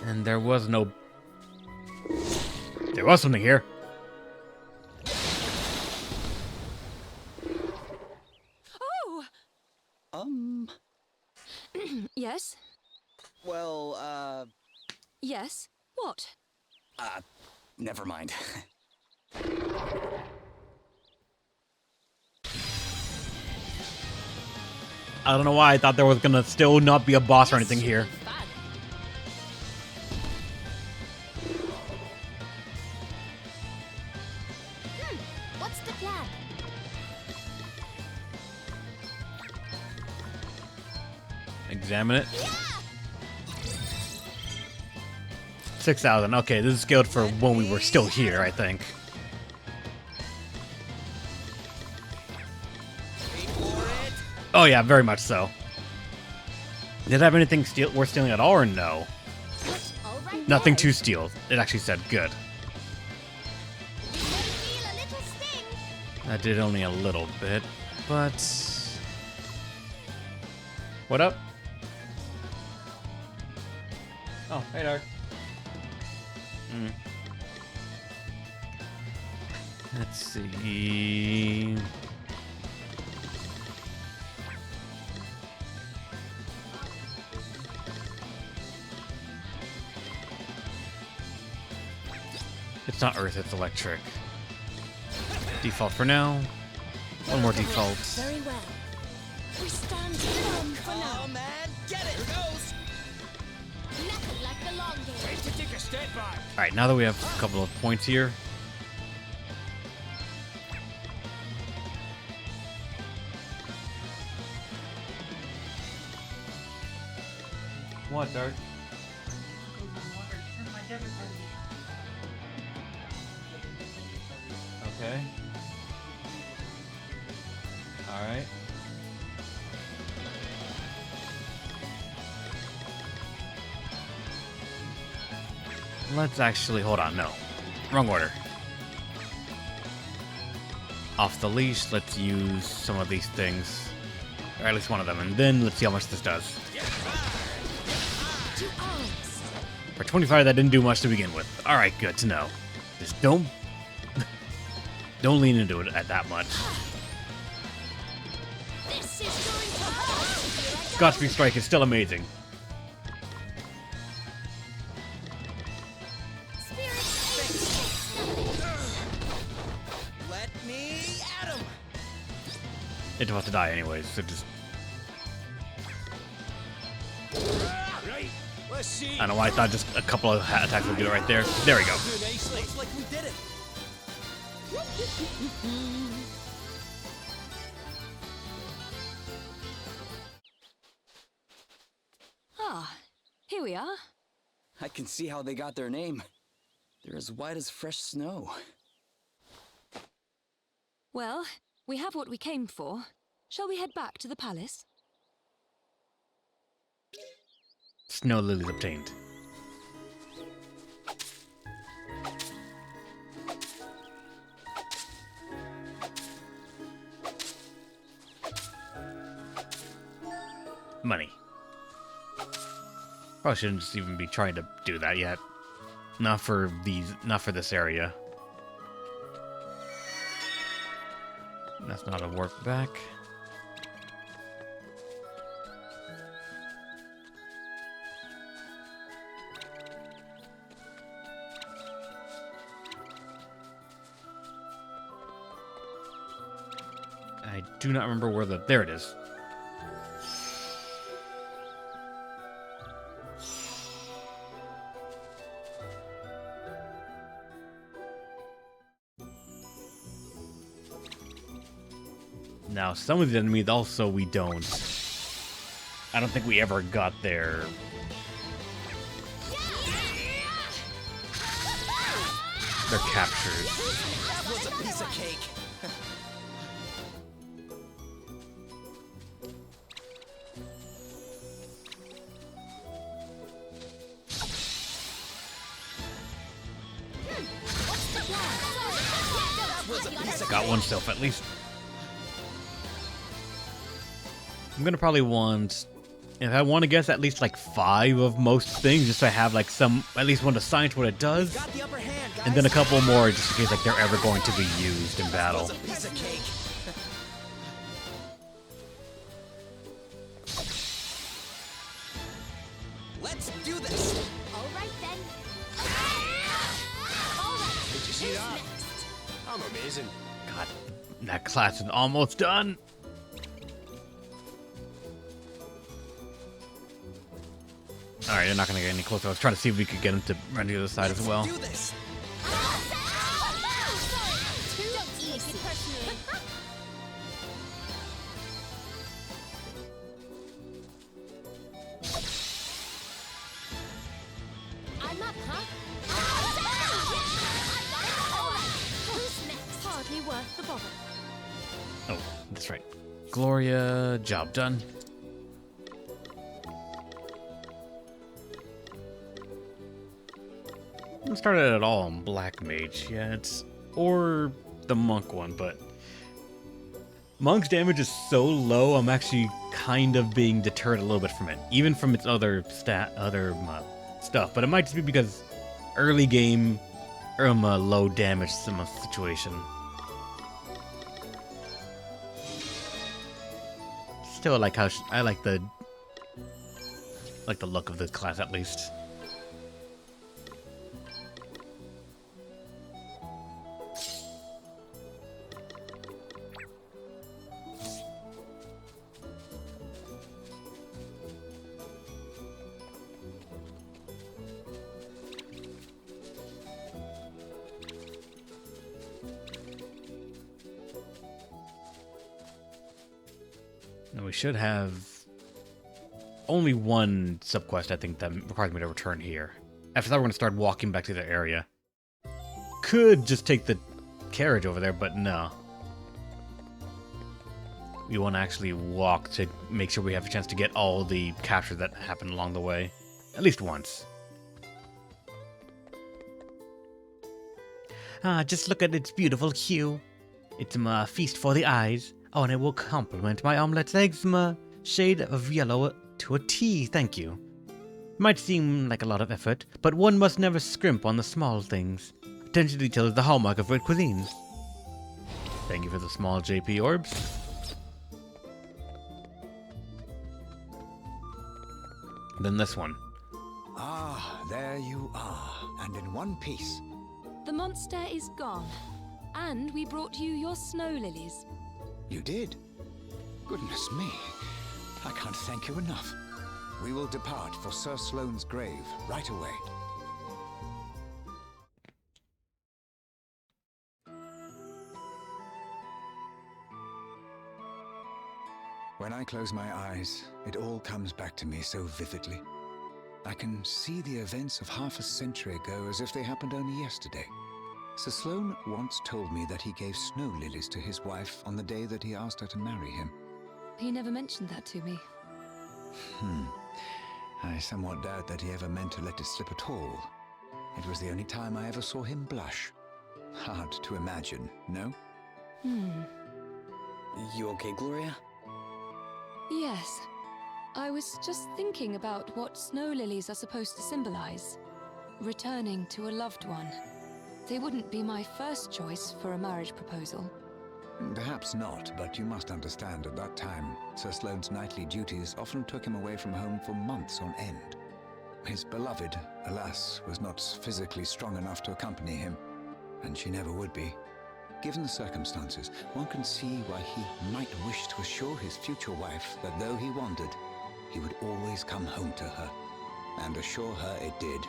And there was no... There was something here. Oh! Yes? Well, Yes? What? never mind. I don't know why I thought there was gonna still not be a boss or anything here. Fun. What's the plan? Examine it. 6,000. Okay, this is scaled for when we were still here, I think. Wait for it. Oh yeah, very much so. Did it have anything worth stealing at all, or no? All right. Nothing then. to steal. It actually said good. We may feel a little sting. That did only a little bit, but... What up? Oh, hey, Dark. Let's see. It's not earth, it's electric. Default for now. One more default. Very well. We stand firm for now. Oh man, get it! Here goes! Nothing like the long game. Time to take a step back. Alright, now that we have a couple of points here. What, Dart? Okay. Alright. Let's actually, hold on, no. Wrong order. Off the leash, let's use some of these things. Or at least one of them, and then let's see how much this does. To arms. For 25, that didn't do much to begin with. Alright, good to know. Just don't lean into it at that much. This is going to hurt. Godspeed Strike is still amazing. Let me at him! It's about to die anyways, so just... Right, let's see. I don't know why I thought just a couple of attacks would do it right there. There we go. Do nicely. Looks like we did it. Ah, here we are. I can see how they got their name. They're as white as fresh snow. Well, we have what we came for. Shall we head back to the palace? Snow lilies obtained. Money. Probably shouldn't just even be trying to do that yet. Not for this area. That's not a work back. I do not remember where there it is. Now, some of the enemies also we don't. I don't think we ever got their... their captures. That was a piece of cake. Got one self at least. I'm gonna probably want, if I want to guess, at least like 5 of most things, just so I have like at least one to sign to what it does, Got the upper hand, guys. and then a couple more just in case like they're ever going to be used in battle. Was a piece of cake. Let's do this. All right then. Did you see that? I'm amazing. God, that class is almost done. Alright, they're not gonna get any closer. I was trying to see if we could get them to run to the other side as well. Do this. Don't take it personally. I'm up, huh? Who's next? Hardly worth the bother. Oh, that's right. Gloria, job done. I haven't started at all on Black Mage yet, or the Monk one, but Monk's damage is so low, I'm actually kind of being deterred a little bit from it, even from its other stuff. But it might just be because early game, low damage situation. still like how I like the look of this class at least. Now we should have only one subquest, I think, that requires me to return here. After that, we're going to start walking back to the area. Could just take the carriage over there, but no. We want to actually walk to make sure we have a chance to get all the captures that happen along the way. At least once. Ah, just look at its beautiful hue. It's a feast for the eyes. Oh, and it will complement my omelet's eggs, shade of yellow to a T, thank you. Might seem like a lot of effort, but one must never scrimp on the small things. Attention to detail is the hallmark of red cuisines. Thank you for the small JP orbs. Then this one. Ah, there you are, and in one piece. The monster is gone. And we brought you your snow lilies. You did? Goodness me. I can't thank you enough. We will depart for Sir Sloane's grave right away. When I close my eyes, it all comes back to me so vividly. I can see the events of half a century ago as if they happened only yesterday. Sir Sloane once told me that he gave snow lilies to his wife on the day that he asked her to marry him. He never mentioned that to me. I somewhat doubt that he ever meant to let it slip at all. It was the only time I ever saw him blush. Hard to imagine, no? You okay, Gloria? Yes. I was just thinking about what snow lilies are supposed to symbolize. Returning to a loved one. They wouldn't be my first choice for a marriage proposal. Perhaps not, but you must understand at that time, Sir Sloane's knightly duties often took him away from home for months on end. His beloved, alas, was not physically strong enough to accompany him, and she never would be. Given the circumstances, one can see why he might wish to assure his future wife that though he wandered, he would always come home to her, and assure her it did.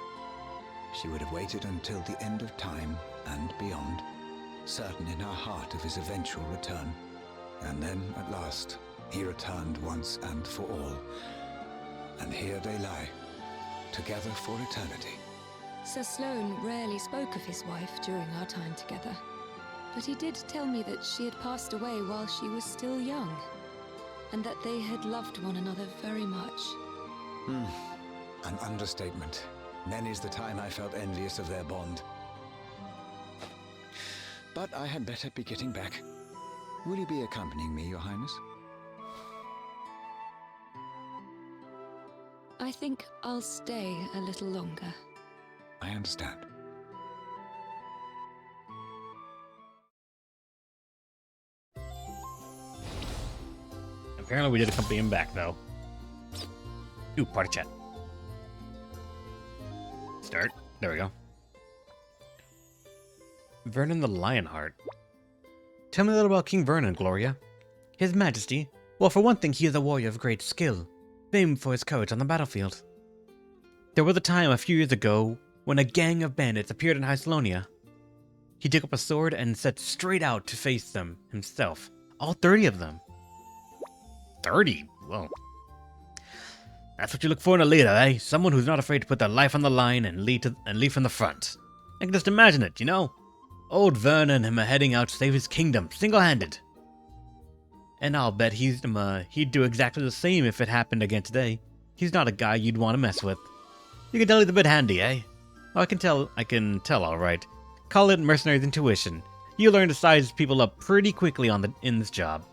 She would have waited until the end of time and beyond, certain in her heart of his eventual return. And then, at last, he returned once and for all. And here they lie, together for eternity. Sir Sloane rarely spoke of his wife during our time together. But he did tell me that she had passed away while she was still young, and that they had loved one another very much. An understatement. Many's the time I felt envious of their bond. But I had better be getting back. Will you be accompanying me, Your Highness? I think I'll stay a little longer. I understand. Apparently we did accompany him back, though. Ooh, party chat. Start. There we go. Vernon the Lionheart. Tell me a little about King Vernon, Gloria. His Majesty? Well, for one thing, he is a warrior of great skill, famed for his courage on the battlefield. There was a time a few years ago when a gang of bandits appeared in Hycelonia. He took up a sword and set straight out to face them himself. All 30 of them. 30? Whoa. That's what you look for in a leader, eh? Someone who's not afraid to put their life on the line and lead from the front. I can just imagine it, you know? Old Vernon him heading out to save his kingdom, single-handed. And I'll bet he'd do exactly the same if it happened again today. He's not a guy you'd want to mess with. You can tell he's a bit handy, eh? Oh, I can tell all right. Call it mercenary's intuition. You learn to size people up pretty quickly in this job.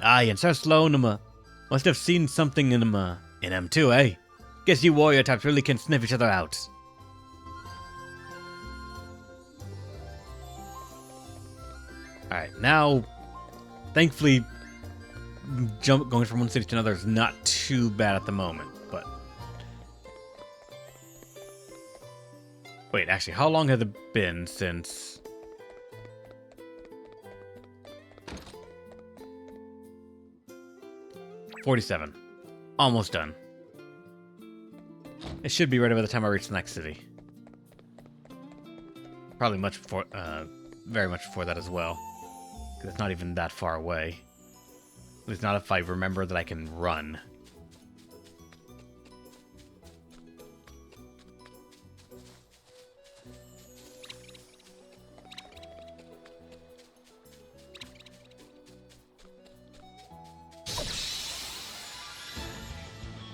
Aye, and Sir Sloane must have seen something in him too, eh? Guess you warrior types really can sniff each other out. Alright, now, thankfully, going from one city to another is not too bad at the moment, but... Wait, actually, how long has it been since... $47. Almost done. It should be ready by the time I reach the next city. Probably much before, very much before that as well. Because it's not even that far away. At least not if I remember that I can run.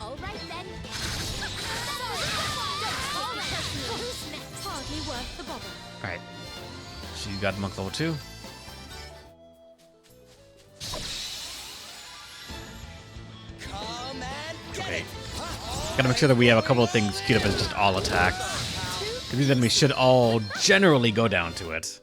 All right then. Who's next? Hardly worth the bother. Alright. So you got monk level 2. Come and get Okay. it. Gotta make sure that we have a couple of things queued up as just all attack. Because these enemies should all generally go down to it.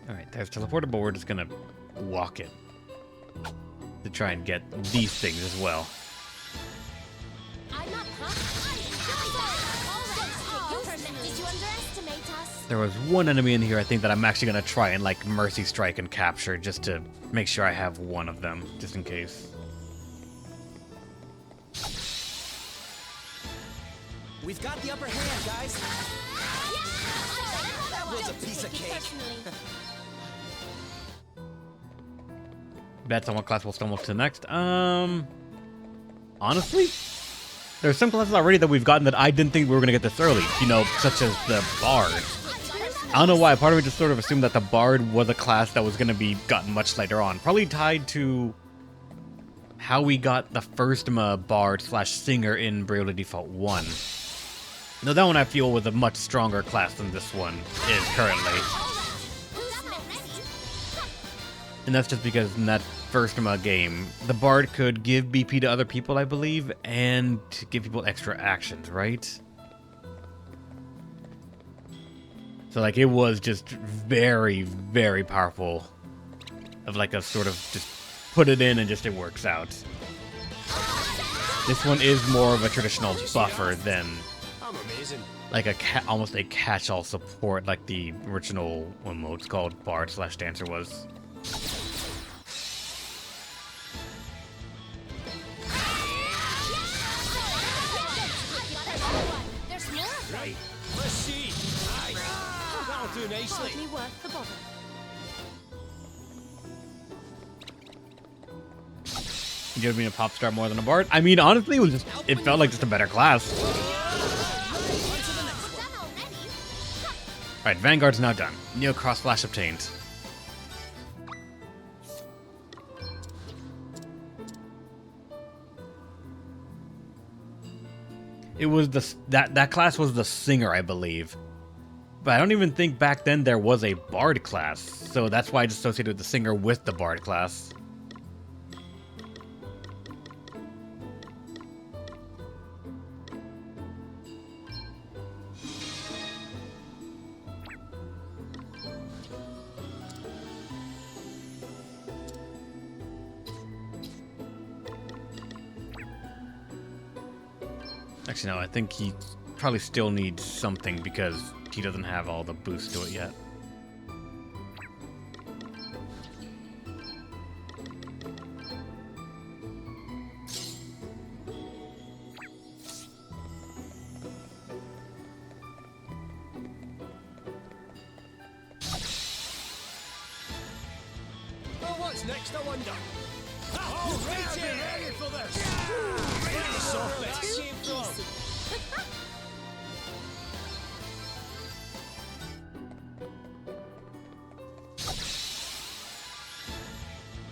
Alright, there's teleportable. We're just gonna walk it. To try and get these things as well. I'm not Did you underestimate us? There was one enemy in here I think that I'm actually gonna try and like mercy strike and capture just to make sure I have one of them, just in case. We've got the upper hand, guys. That was a piece of cake. Bets on what class we'll stumble to next. Honestly, there's some classes already that we've gotten that I didn't think we were gonna get this early. You know, such as the Bard. I don't know why. Part of me just sort of assumed that the Bard was a class that was gonna be gotten much later on. Probably tied to how we got the first Bard / Singer in Bravely Default 1. Though that one I feel was a much stronger class than this one is currently. And that's just because in that first game, the Bard could give BP to other people, I believe, and give people extra actions, right? So, like, it was just very, very powerful. Of, like, a sort of just put it in and just it works out. This one is more of a traditional buffer than, I'm amazing. like, almost a catch-all support like the original one mode's called Bard / Dancer was. There's more of them. Right. Let's see. Nice. That'll do nicely. Hardly worth the bother. You ever been a pop star more than a Bard? I mean, honestly, it felt like just a better class. Alright, Vanguard's now done. Neo Cross Flash obtained. It was that class was the Singer, I believe. But I don't even think back then there was a Bard class. So that's why I just associated the Singer with the Bard class. Actually, no, I think he probably still needs something because he doesn't have all the boosts to it yet. Well, what's next, I wonder? Oh, right here, ready for this. Ready to solve it.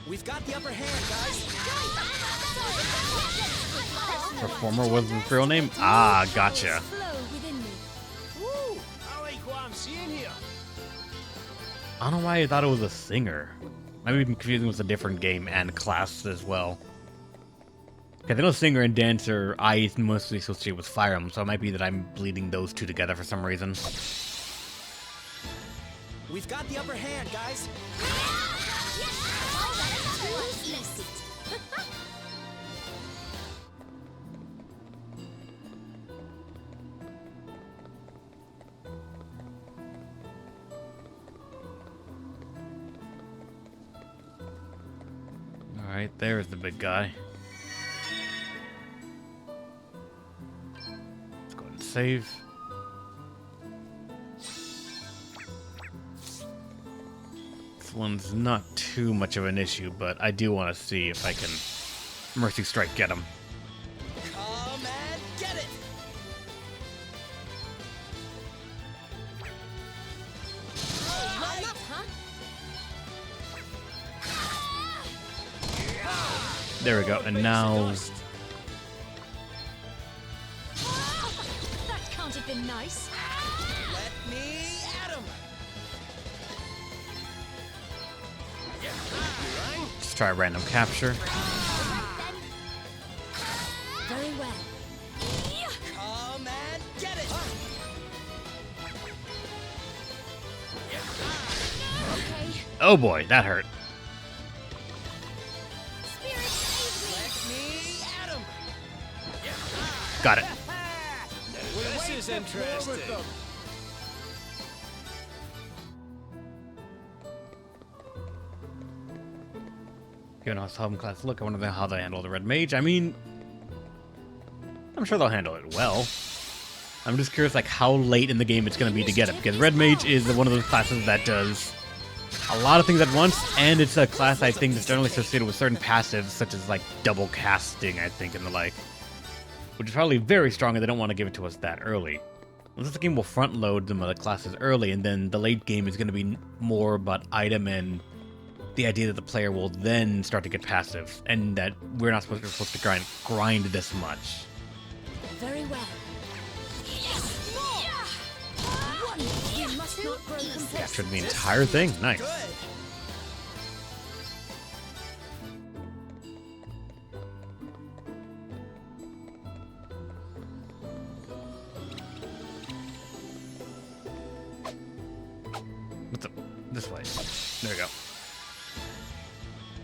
We've got the upper hand, guys. Performer was his real name? Ah, gotcha. Flow within me. Woo! I like what I'm seeing here. I don't know why I thought it was a Singer. Maybe I'm confusing with a different game and class as well. Because I know Singer and Dancer I mostly associate with Fire Emblem, so it might be that I'm bleeding those two together for some reason. We've got the upper hand, guys. Alright, there's the big guy. Let's go ahead and save. This one's not too much of an issue, but I do want to see if I can Mercy Strike get him. Come and get it. Right, huh? There we go, and now... That can't have been nice. Let me at him. Let's try a random capture. Very well. Come and get it. Okay. Oh boy, that hurt. Spirit save Let me at him. Got it. This is interesting. Given how some class look, I wonder how they handle the Red Mage. I mean, I'm sure they'll handle it well. I'm just curious, like, how late in the game it's going to be to get it, because Red Mage is one of those classes that does a lot of things at once, and it's a class I think that's generally associated with certain passives, such as, like, double casting, I think, and the like, which is probably very strong, and they don't want to give it to us that early. Unless the game will front load some of the classes early, and then the late game is going to be more about item and the idea that the player will then start to get passive, and that we're not supposed to grind this much. very well. Yes! One. You must not grow complacent. Captured the entire thing. Nice. Good. What's up? This way. There we go.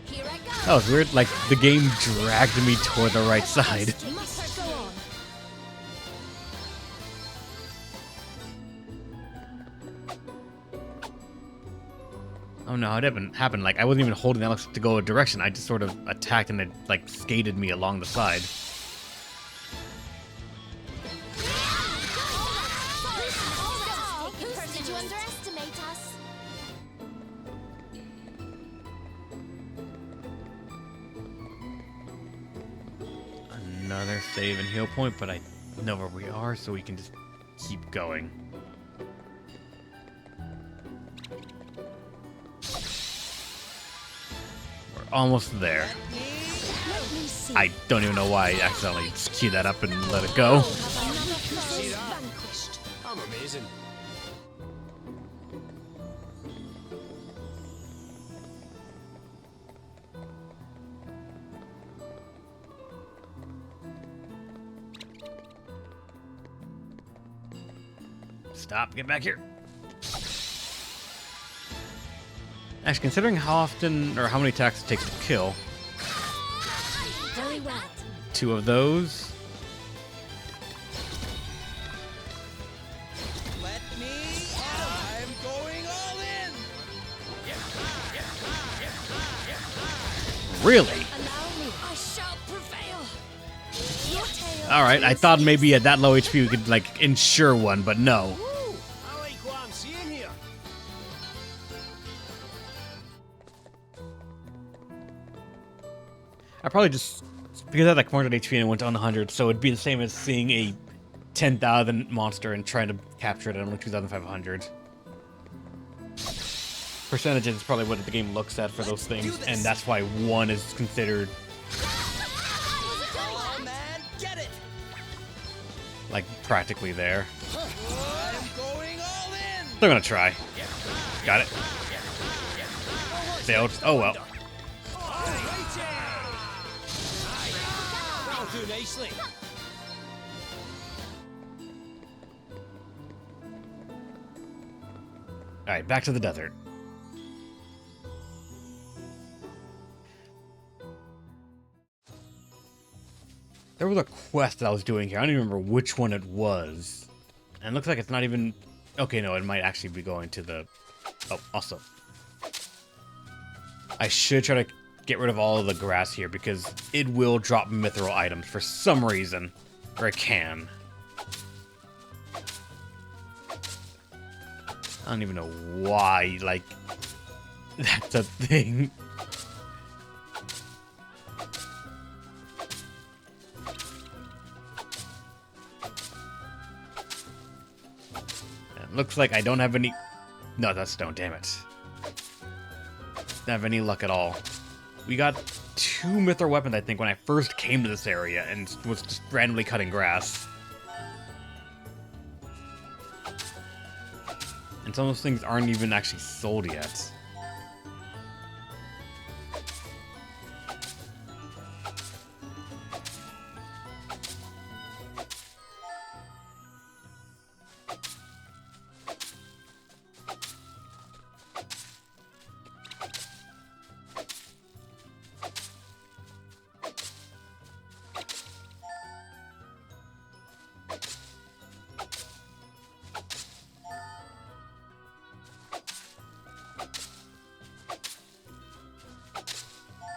Here I go. That was weird. Like, the game dragged me toward the right side. Must go on. Oh no, it didn't happen. Like, I wasn't even holding Alex to go a direction. I just sort of attacked and it, like, skated me along the side. Did you underestimate us? Another save and heal point, but I know where we are, so we can just keep going. We're almost there. Let me see. I don't even know why I accidentally just queued that up and let it go. See that? Vanquished. I'm amazing. Stop, get back here. Actually, considering how often or how many attacks it takes to kill, Very well. 2 of those. Let me at him. I'm going all in. Really? Allow me. I shall prevail. Your tale. Alright, I thought maybe at that low HP we could, like, ensure one, but no. Woo! I like what I'm seeing here. I probably just, because I had like 400 HP and it went to 100, so it'd be the same as seeing a 10,000 monster and trying to capture it at only 2,500. Percentages is probably what the game looks at for those things, and that's why 1 is considered, Come and get it. like, practically there. I'm going all in. They're gonna try. Got it. Failed. Oh well. That'll do nicely. Alright, back to the desert. There was a quest that I was doing here. I don't even remember which one it was. And it looks like it's not even... Okay, no, it might actually be going to the... Oh, also. I should try to get rid of all of the grass here because it will drop mithril items for some reason. Or it can. I don't even know why, like, that's a thing. It looks like I don't have any... No, that's stone, damn it. Don't have any luck at all. We got 2 mithril weapons, I think, when I first came to this area and was just randomly cutting grass. And some of those things aren't even actually sold yet.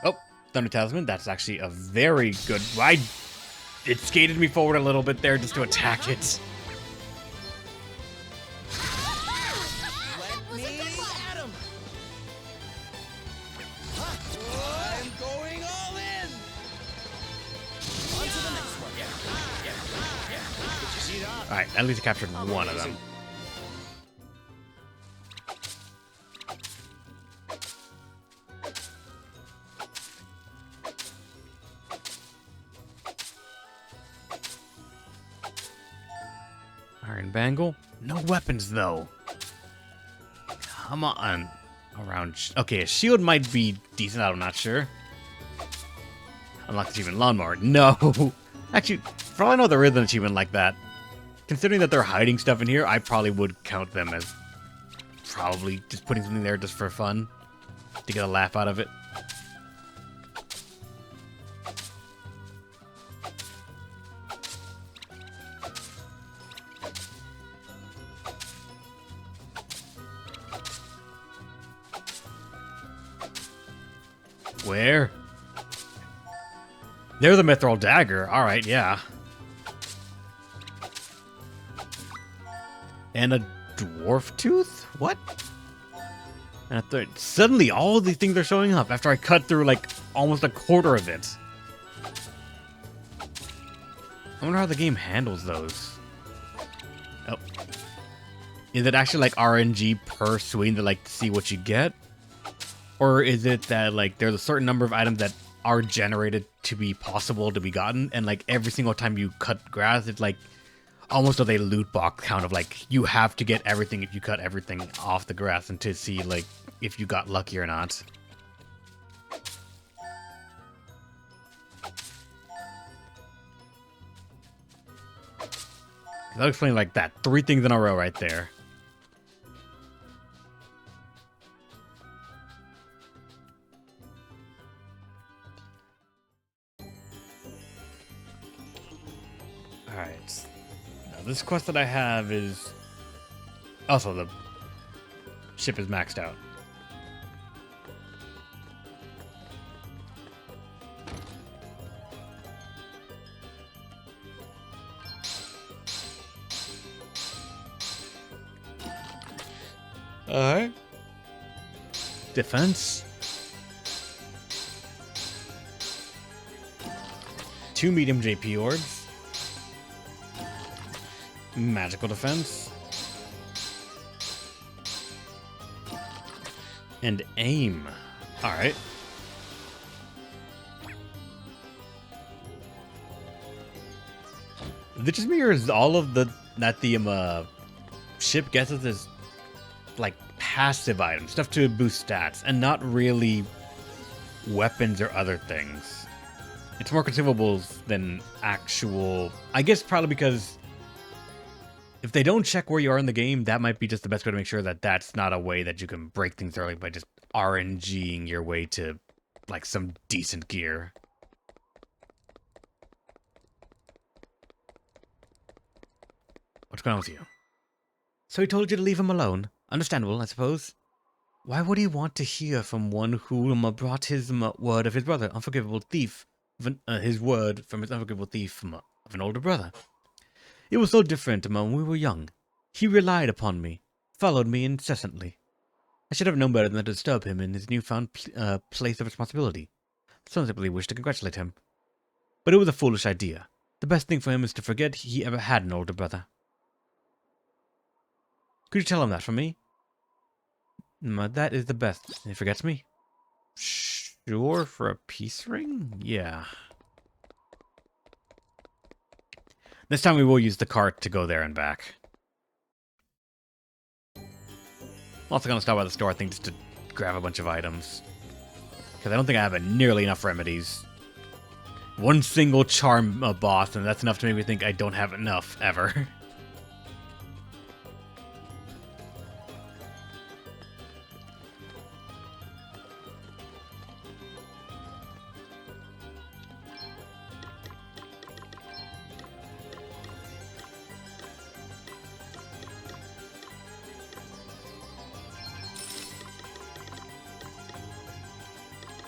Oh, Thunder Talisman. That's actually a very good... It skated me forward a little bit there just to attack it. Let me at him. I'm going all in. On to the next one. Did you see that? Alright, at least I captured one of them. Iron Bangle? No weapons, though. Come on. Okay, a shield might be decent, I'm not sure. Unlock achievement lawnmower. No! Actually, for all I know, there is an achievement like that. Considering that they're hiding stuff in here, I probably would count them as probably just putting something there just for fun. To get a laugh out of it. Where? There's a mithril dagger. Alright, yeah. And a dwarf tooth? What? And suddenly all these things are showing up after I cut through like almost a quarter of it. I wonder how the game handles those. Oh. Is it actually like RNG per swing to like see what you get? Or is it that, like, there's a certain number of items that are generated to be possible to be gotten, and, like, every single time you cut grass, it's, like, almost as a loot box kind of, like, you have to get everything if you cut everything off the grass and to see, like, if you got lucky or not. That'll explain, like, that. 3 things in a row right there. Alright. Now this quest that I have is... Also, the ship is maxed out. Alright. Defense. 2 medium JP orbs. Magical defense. And aim. Alright. That just mirrors all of the ship gets us is like passive items, stuff to boost stats, and not really weapons or other things. It's more consumables than actual... I guess probably because If they don't check where you are in the game, that might be just the best way to make sure that that's not a way that you can break things early by just RNGing your way to, like, some decent gear. What's going on with you? So he told you to leave him alone. Understandable, I suppose. Why would he want to hear from one who brought his word of his brother, unforgivable thief, his word from his unforgivable thief of an older brother? It was so different when we were young. He relied upon me, followed me incessantly. I should have known better than to disturb him in his newfound place of responsibility. So I simply wished to congratulate him. But it was a foolish idea. The best thing for him is to forget he ever had an older brother. Could you tell him that for me? That is the best. He forgets me? Sure, for a peace ring? Yeah. This time we will use the cart to go there and back. I'm also going to stop by the store, I think, just to grab a bunch of items. Because I don't think I have nearly enough remedies. One single charm boss, and that's enough to make me think I don't have enough, ever.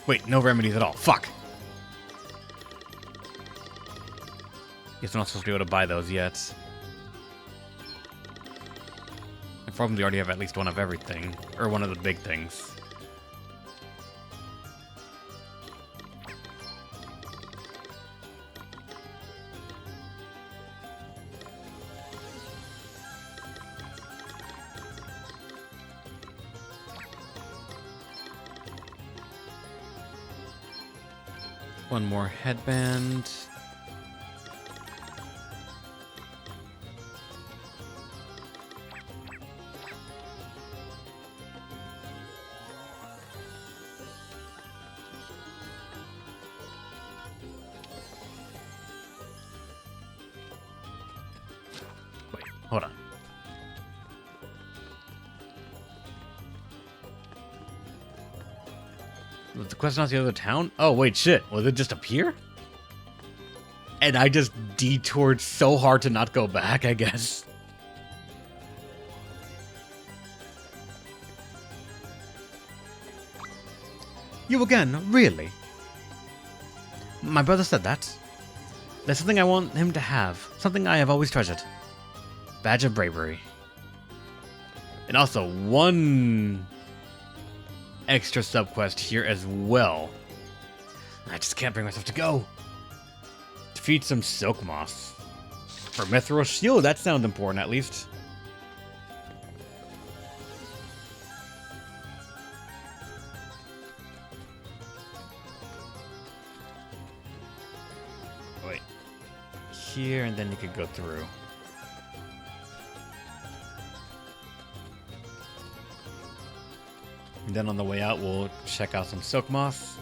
Wait, no remedies at all. Fuck! Guess I'm not supposed to be able to buy those yet. I probably already have at least one of everything. Or one of the big things. One more headband. Wait, hold on. Was the quest not the other town? Oh, wait, shit. Was it just up here? And I just detoured so hard to not go back, I guess. You again? Really? My brother said that. There's something I want him to have. Something I have always treasured. Badge of bravery. And also one extra subquest here as well. I just can't bring myself to go. Defeat some silk moss. For Mithril Shield, that sounds important at least. Wait. Here, and then you could go through. And then on the way out, we'll check out some silk moss.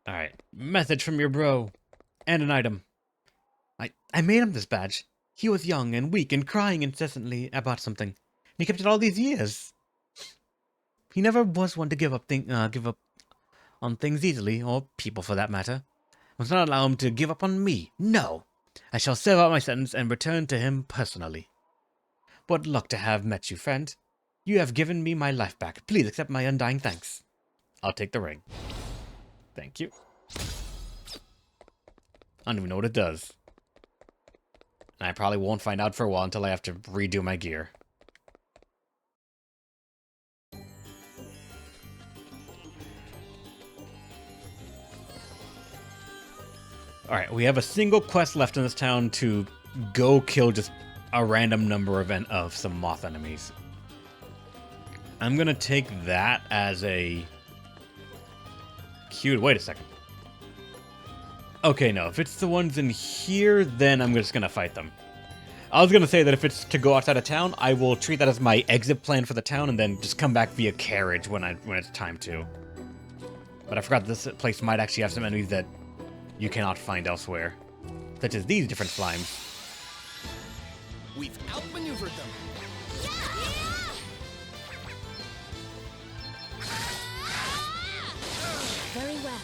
Alright, message from your bro. And an item. I made him this badge. He was young and weak and crying incessantly about something. And he kept it all these years. He never was one to give up on things easily, or people for that matter. I must not allow him to give up on me. No! I shall serve out my sentence and return to him personally. What luck to have met you, friend. You have given me my life back. Please accept my undying thanks. I'll take the ring. Thank you. I don't even know what it does. And I probably won't find out for a while until I have to redo my gear. Alright, we have a single quest left in this town to go kill just a random number of some moth enemies. I'm gonna take that as a cue. Wait a second. Okay, no, if it's the ones in here, then I'm just gonna fight them. I was gonna say that if it's to go outside of town, I will treat that as my exit plan for the town, and then just come back via carriage when it's time to. But I forgot this place might actually have some enemies that you cannot find elsewhere, such as these different slimes. We've outmaneuvered them. Very well.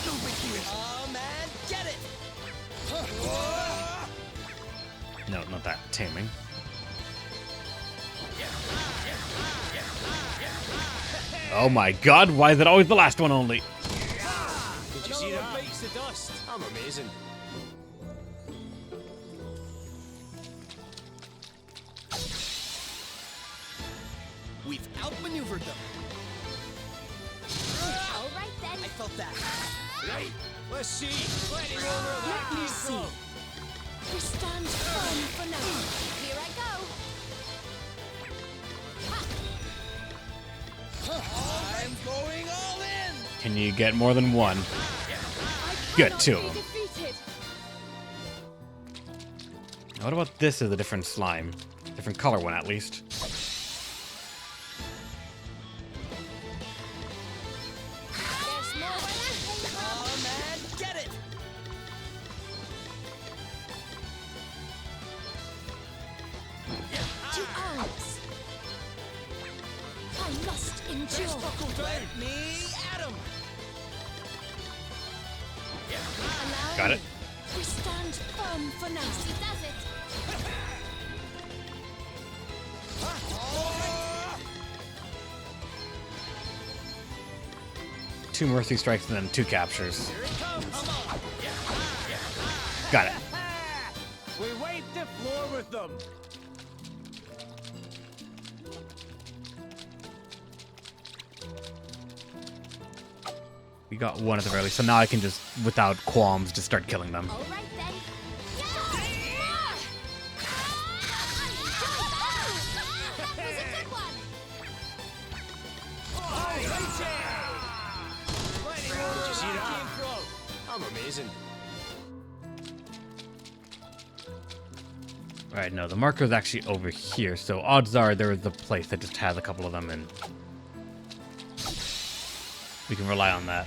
No big deal. Oh man, get it. No, not that. Taming. Oh my god, why is it always the last one only? Did you see that? Bites the dust. I'm amazing. We've outmaneuvered them. All right then. I felt that. Right. Let's see. Fighting over that. Let me see. We stand firm for now. Here I go. I'm going all in. Can you get more than one? Good, two of them. Defeated. What about this is a different slime? Different color one, at least. There's more where that came from. Oh man, get it. To arms. I must endure. Buckle down. Let me at 'em. Allow Got me. it. We stand firm for now. She does it. Two mercy strikes and then two captures. Here it comes. Got it. We wiped the floor with them. We got one at the very least, so now I can just, without qualms, just start killing them. All right then. That was a good one. Did you see that? I'm amazing. Right, no, the marker is actually over here, so odds are there is a place that just has a couple of them, and we can rely on that.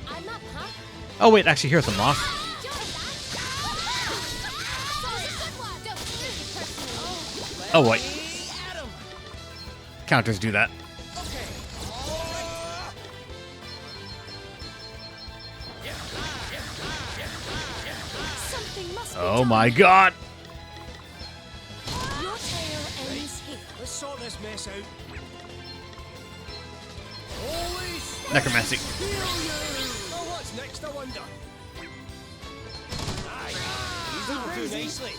I'm up, huh? Oh wait, actually here's some moss. Enjoy that. Sorry, good one. Don't take it personally. Oh wait, Me at 'em. counters do that. Okay. Something must be Oh done. my god! Your tale ends here. Let's sort this mess out. Holy Necromancy. Oh, what's next, I wonder? Aye, that'll do nicely.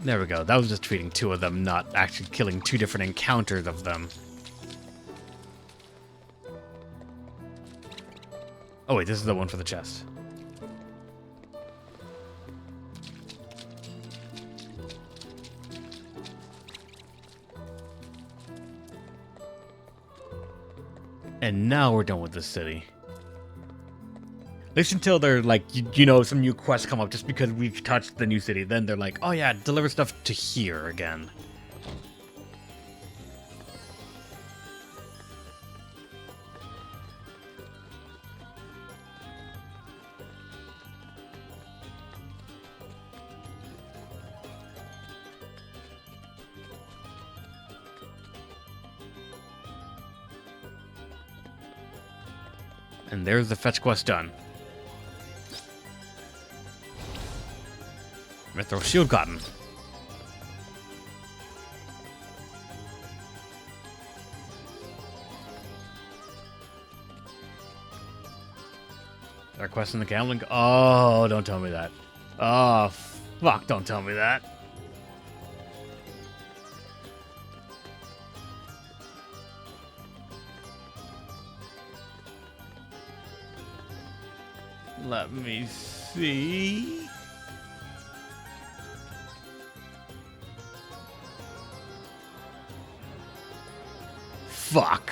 There we go, that was just treating two of them, not actually killing two different encounters of them. Oh wait, this is the one for the chest. And now we're done with the city. At least until they're like, you know, some new quests come up just because we've touched the new city. Then they're like, oh yeah, deliver stuff to here again. And there's the fetch quest done. Mithril shield gotten. Our quest in the gambling. Oh, don't tell me that. Oh, fuck, don't tell me that. Let me see. Fuck.